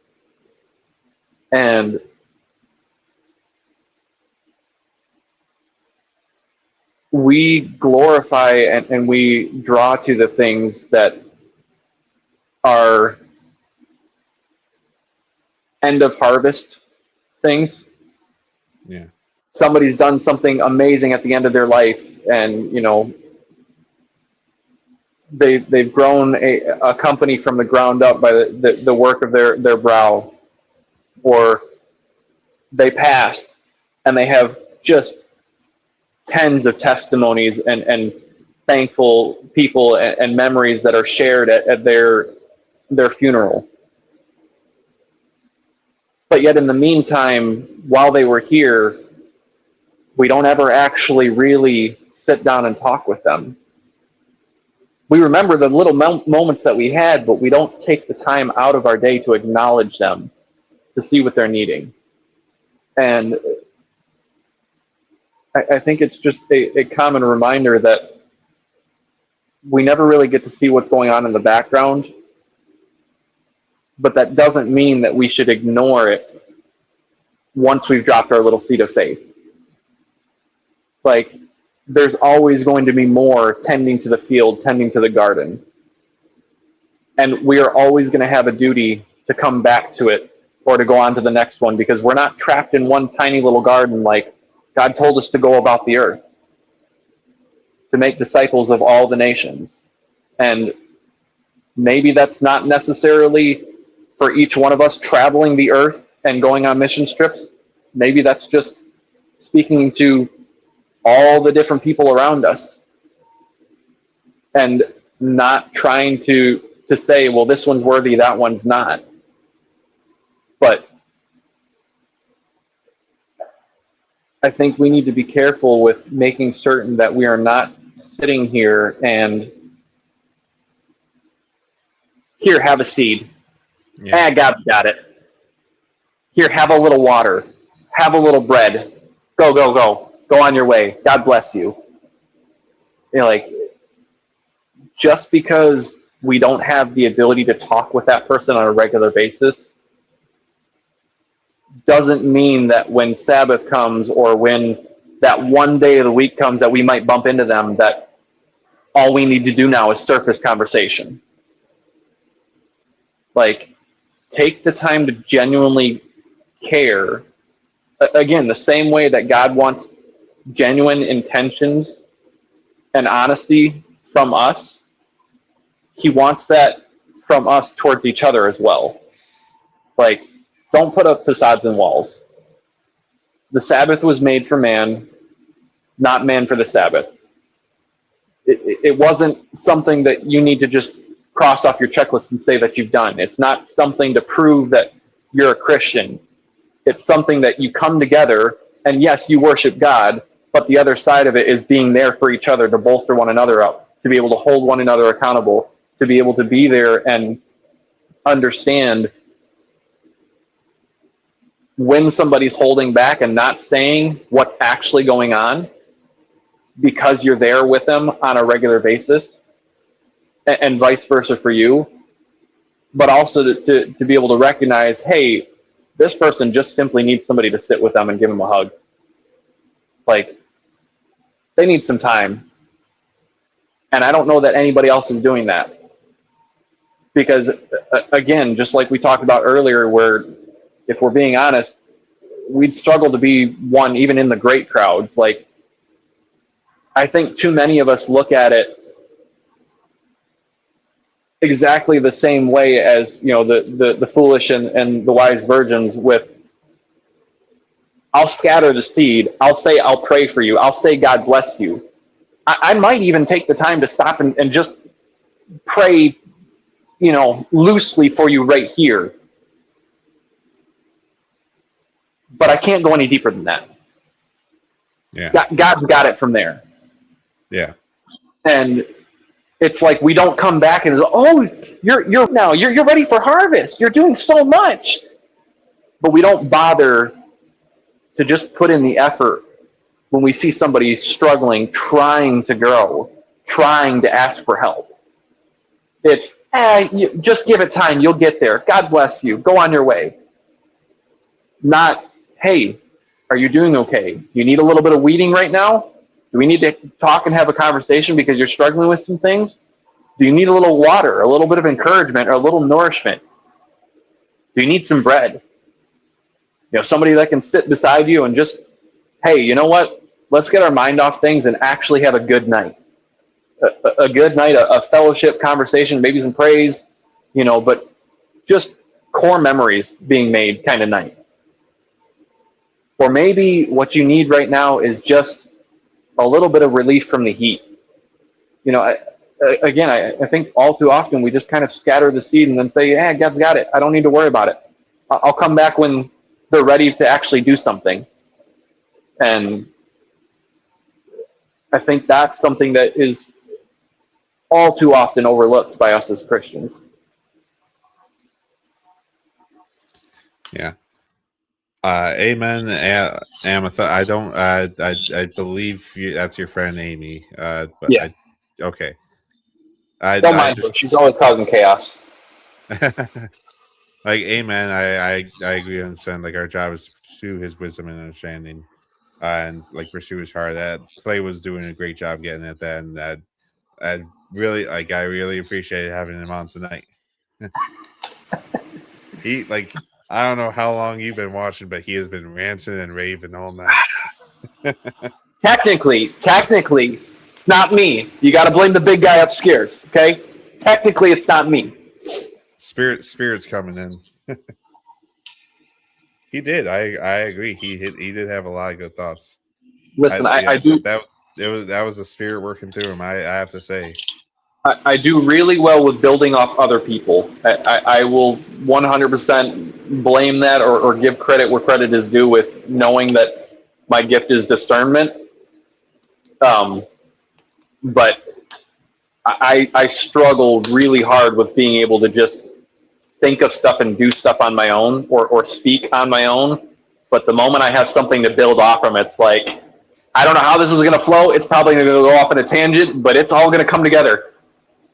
And we glorify and we draw to the things that are end of harvest things. Yeah. Somebody's done something amazing at the end of their life, and they've grown a company from the ground up by the work of their brow, or they pass and they have just tens of testimonies and thankful people and memories that are shared at their funeral. But yet in the meantime, while they were here, we don't ever actually really sit down and talk with them. We remember the little moments that we had, but we don't take the time out of our day to acknowledge them, to see what they're needing. And I think it's just a common reminder that we never really get to see what's going on in the background, but that doesn't mean that we should ignore it once we've dropped our little seed of faith. Like, there's always going to be more tending to the field, tending to the garden. And we are always going to have a duty to come back to it or to go on to the next one, because we're not trapped in one tiny little garden. Like, God told us to go about the earth, to make disciples of all the nations. And maybe that's not necessarily for each one of us traveling the earth and going on mission trips. Maybe that's just speaking to all the different people around us and not trying to say, well, this one's worthy, that one's not. But I think we need to be careful with making certain that we are not sitting here and, here, have a seed. Yeah. God's got it. Here, have a little water. Have a little bread. Go, go, go. Go on your way. God bless you. Like, just because we don't have the ability to talk with that person on a regular basis doesn't mean that when Sabbath comes, or when that one day of the week comes that we might bump into them, that all we need to do now is surface conversation. Like, take the time to genuinely care. Again, the same way that God wants genuine intentions and honesty from us, he wants that from us towards each other as well. Like, don't put up facades and walls. The Sabbath was made for man, not man for the Sabbath. It wasn't something that you need to just cross off your checklist and say that you've done. It's not something to prove that you're a Christian. It's something that you come together, and yes, you worship God, but the other side of it is being there for each other, to bolster one another up, to be able to hold one another accountable, to be able to be there and understand when somebody's holding back and not saying what's actually going on, because you're there with them on a regular basis, and vice versa for you. But also to be able to recognize, hey, this person just simply needs somebody to sit with them and give them a hug. Like, they need some time. And I don't know that anybody else is doing that. Because, again, just like we talked about earlier, where if we're being honest, we'd struggle to be one even in the great crowds. Like, I think too many of us look at it exactly the same way as, the foolish and the wise virgins. With, I'll scatter the seed, I'll say I'll pray for you, I'll say God bless you. I might even take the time to stop and just pray, loosely for you right here. But I can't go any deeper than that. Yeah. God's got it from there. Yeah. And it's like we don't come back and go, oh, you're ready for harvest. You're doing so much. But we don't bother to just put in the effort when we see somebody struggling, trying to grow, trying to ask for help. It's, just give it time. You'll get there. God bless you. Go on your way. Not, hey, are you doing okay? Do you need a little bit of weeding right now? Do we need to talk and have a conversation because you're struggling with some things? Do you need a little water, a little bit of encouragement, or a little nourishment? Do you need some bread? Somebody that can sit beside you and just, hey, you know what? Let's get our mind off things and actually have a good night. A good night, a fellowship conversation, maybe some praise, but just core memories being made kind of night. Or maybe what you need right now is just a little bit of relief from the heat. I think all too often we just kind of scatter the seed and then say, yeah, God's got it. I don't need to worry about it. I'll come back when they're ready to actually do something. And I think that's something that is all too often overlooked by us as Christians. Yeah. Amen. Amethyst. I don't. I believe that's your friend Amy. But yeah. Okay. Don't mind her. She's always causing chaos. Like, amen. I agree on saying, like, our job is to pursue his wisdom and understanding, and like pursue his heart. That Clay was doing a great job getting at that, and I really appreciated having him on tonight. He, like, I don't know how long you've been watching, but he has been ranting and raving all night. Technically, it's not me. You got to blame the big guy upstairs, okay? Technically, it's not me. Spirit's coming in. He did. I agree. He did have a lot of good thoughts. Listen, I do. That was the spirit working through him. I have to say. I do really well with building off other people. I will 100% blame that or give credit where credit is due with knowing that my gift is discernment. But I struggle really hard with being able to just think of stuff and do stuff on my own or speak on my own. But the moment I have something to build off from, it's like, I don't know how this is going to flow. It's probably going to go off in a tangent, but it's all going to come together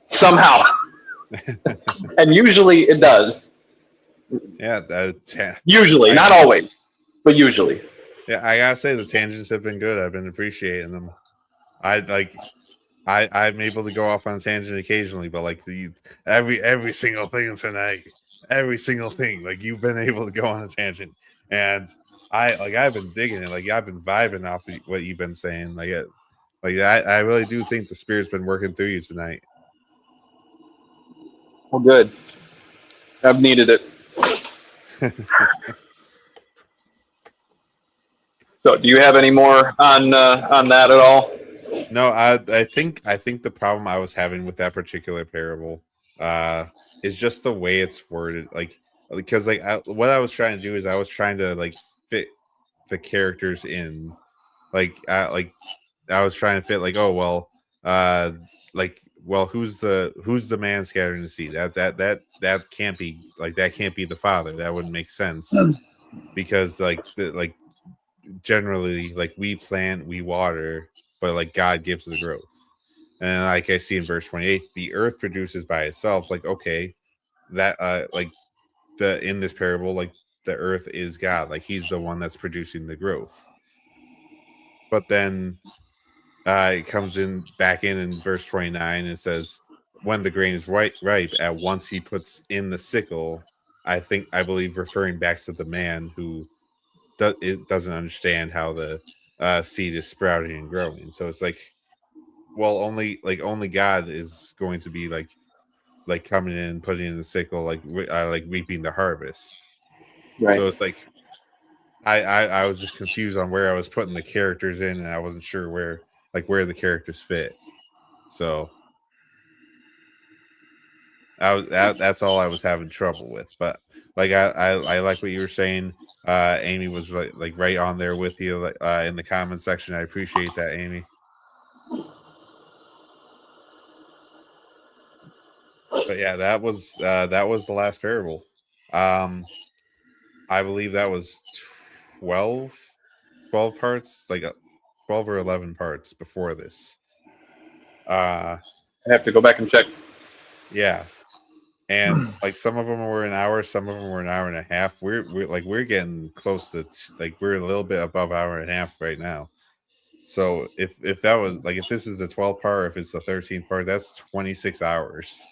somehow. And usually it does. Yeah. Usually, not always, but usually. Yeah, I gotta say the tangents have been good. I've been appreciating them. I'm able to go off on a tangent occasionally, but like every single thing tonight, every single thing, like, you've been able to go on a tangent, and I've been digging it. Like, I've been vibing off what you've been saying. I really do think the spirit's been working through you tonight. Well, good. I've needed it. So, do you have any more on that at all? No, I think the problem I was having with that particular parable is just the way it's worded. Because what I was trying to do is I was trying to, like, fit the characters in. I was trying to fit, like, oh well, who's the man scattering the seed? That can't be, like, that can't be the father. That wouldn't make sense, because generally, like, we plant, we water, but like God gives the growth. And like I see in verse 28, the earth produces by itself. Like, okay, that in this parable, like, the earth is God, like, he's the one that's producing the growth. But then it comes back in verse 29 and says, when the grain is ripe, at once he puts in the sickle. I believe referring back to the man who doesn't understand how the seed is sprouting and growing. So it's like, well, only God is going to be like coming in and putting in the sickle, like reaping the harvest. Right. So it's like, I was just confused on where I was putting the characters in, and I wasn't sure where the characters fit. So that's all I was having trouble with. But like, I like what you were saying. Amy was right on there with you, in the comment section. I appreciate that, Amy. But yeah, that was the last parable. I believe that was 12 parts. 12 or 11 parts before this. Uh, I have to go back and check. yeah. And like some of them were an hour, some of them were an hour and a half. We're getting close to like we're a little bit above hour and a half right now. So if that was like if this is the 12th part, if it's the 13th part, that's 26 hours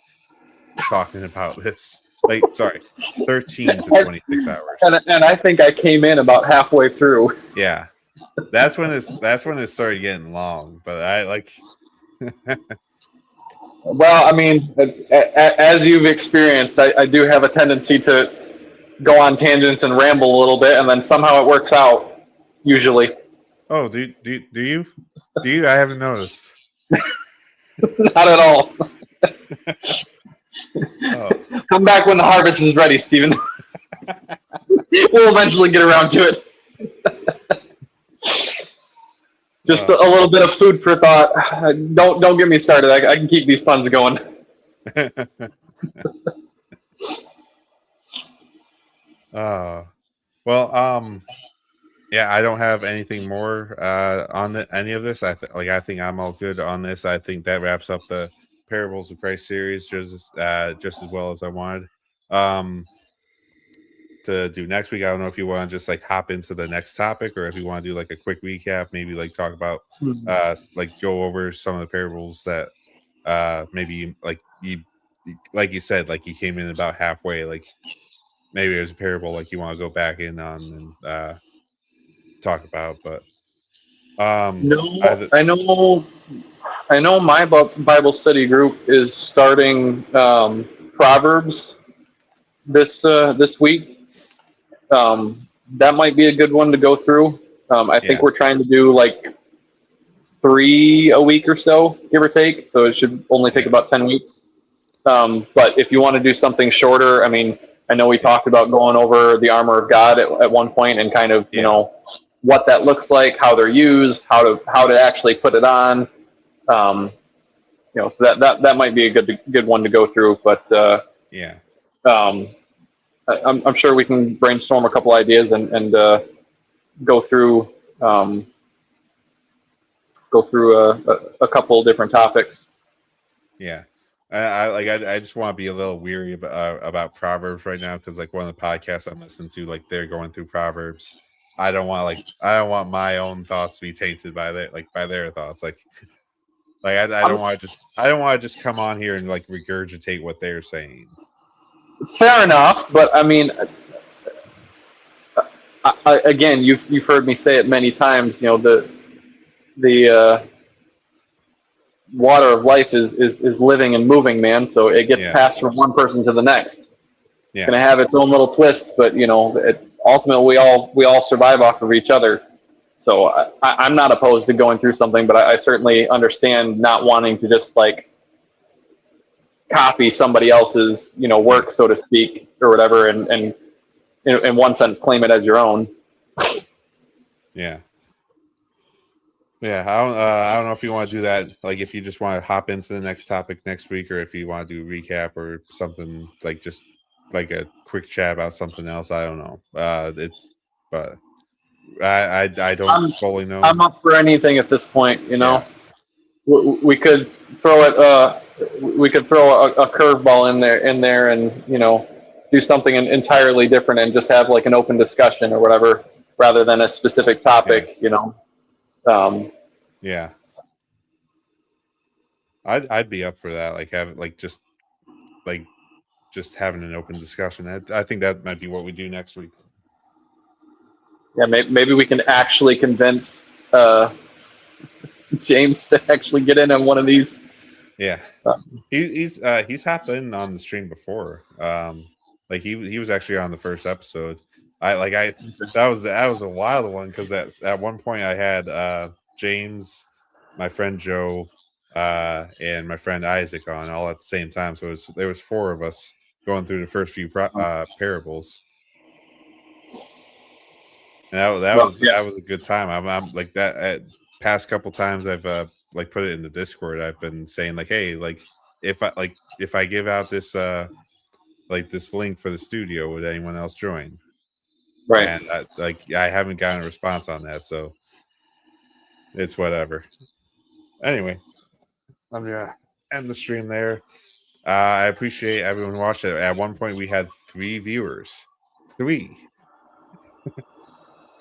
talking about this. Like sorry, 13 to 26 hours. And I think I came in about halfway through. Yeah. That's when it started getting long. But I like Well, I mean, as you've experienced, I do have a tendency to go on tangents and ramble a little bit, and then somehow it works out. Usually, oh, do you? I haven't noticed. not at all. Oh. Come back when the harvest is ready, Stephen. We'll eventually get around to it. Just a little bit of food for thought. Don't get me started. I can keep these puns going. Well, yeah, I don't have anything more on any of this. I think I'm all good on this. I think that wraps up the Parables of Christ series just as well as I wanted. To do next week, I don't know if you want to just like hop into the next topic or if you want to do like a quick recap, maybe like talk about like go over some of the parables that maybe like you said, like you came in about halfway, like maybe there's a parable like you want to go back in on and talk about. But No, I know my Bible study group is starting Proverbs this week. That might be a good one to go through. I think we're trying to do like 3 a week or so, give or take. So it should only take about 10 weeks. But if you want to do something shorter, I mean, I know we talked about going over the armor of God at one point and kind of, you know, what that looks like, how they're used, how to actually put it on. You know, so that might be a good one to go through. But I'm sure we can brainstorm a couple ideas and go through a couple different topics. Yeah. I just want to be a little weary about Proverbs right now because like one of the podcasts I'm listening to, like they're going through Proverbs. I don't want my own thoughts to be tainted by their thoughts. Like I don't want to just come on here and like regurgitate what they're saying. Fair enough, but I mean, again, you've heard me say it many times. You know, the water of life is living and moving, man. So it gets passed from one person to the next. It's going to have its own little twist, but you know, ultimately we all survive off of each other. So I'm not opposed to going through something, but I certainly understand not wanting to just like copy somebody else's, you know, work, so to speak, or whatever, and in one sense claim it as your own. Yeah. I don't know if you want to do that. Like, if you just want to hop into the next topic next week, or if you want to do a recap or something like just like a quick chat about something else. I don't know. But I don't fully know. I'm up for anything at this point. You know, we could throw it. We could throw a curveball in there, and you know, do something entirely different, and just have like an open discussion or whatever, rather than a specific topic. You know. I'd be up for that. Like just having an open discussion. I think that might be what we do next week. Yeah, maybe we can actually convince James to actually get in on one of these. Yeah, he's hopped in on the stream before. Like he was actually on the first episode. That was a wild one because at one point I had James, my friend Joe, and my friend Isaac on all at the same time. So there was 4 of us going through the first few parables. And that was a good time. I'm like that. At past couple times I've like put it in the Discord. I've been saying like, hey, like if I give out this like this link for the studio, would anyone else join? Right. And I haven't gotten a response on that. So It's whatever. Anyway, I'm gonna end the stream there. I appreciate everyone watching. At one point, we had 3 viewers. 3.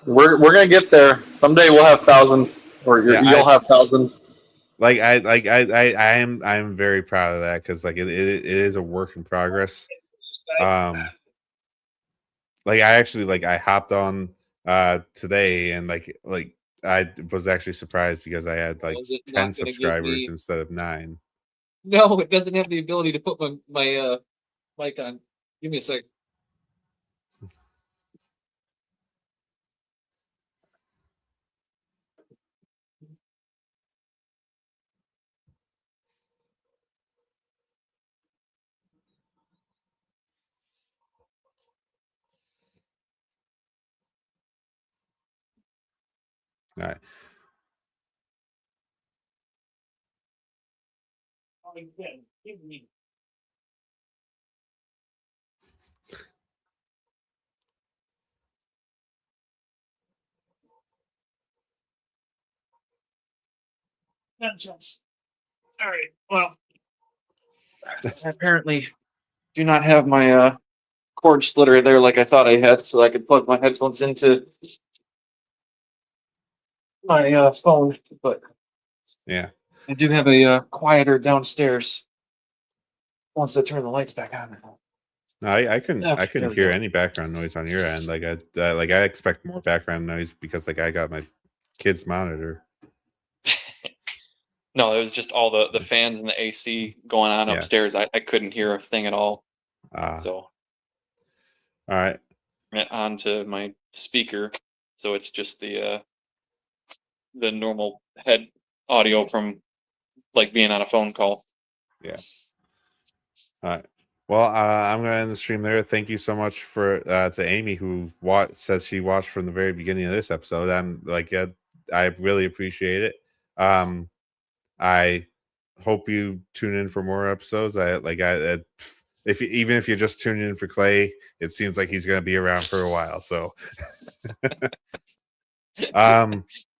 We're gonna get there someday. We'll have thousands, or you'll have thousands. I'm very proud of that because it is a work in progress. I hopped on today and I was actually surprised because I had 10 subscribers instead of 9. No, it doesn't have the ability to put my mic on. Give me a sec. All right. Give me. Nonsense. All right. Well, I apparently do not have my cord splitter there like I thought I had, so I could plug my headphones into my phone. But yeah, I do have a quieter downstairs. Once I turn the lights back on. no, I couldn't hear any background noise on your end. I expect more background noise because I got my kid's monitor. No, it was just all the fans and the AC going on upstairs. I couldn't hear a thing at all. So, all right, onto my speaker, so it's just the normal head audio from being on a phone call. Yeah. All right. Well, I'm gonna end the stream there. Thank you so much for to Amy who says she watched from the very beginning of this episode. I really appreciate it. I hope you tune in for more episodes. Even if you're just tuning in for Clay, it seems like he's gonna be around for a while. So,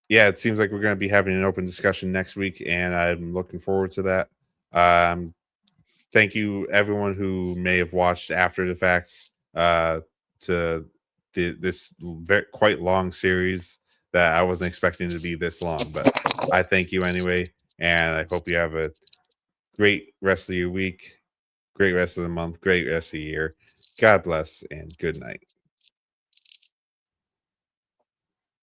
yeah, it seems like we're gonna be having an open discussion next week, and I'm looking forward to that. Thank you, everyone who may have watched after the facts to this quite long series that I wasn't expecting to be this long, but I thank you anyway, and I hope you have a great rest of your week, great rest of the month, great rest of the year. God bless, and good night.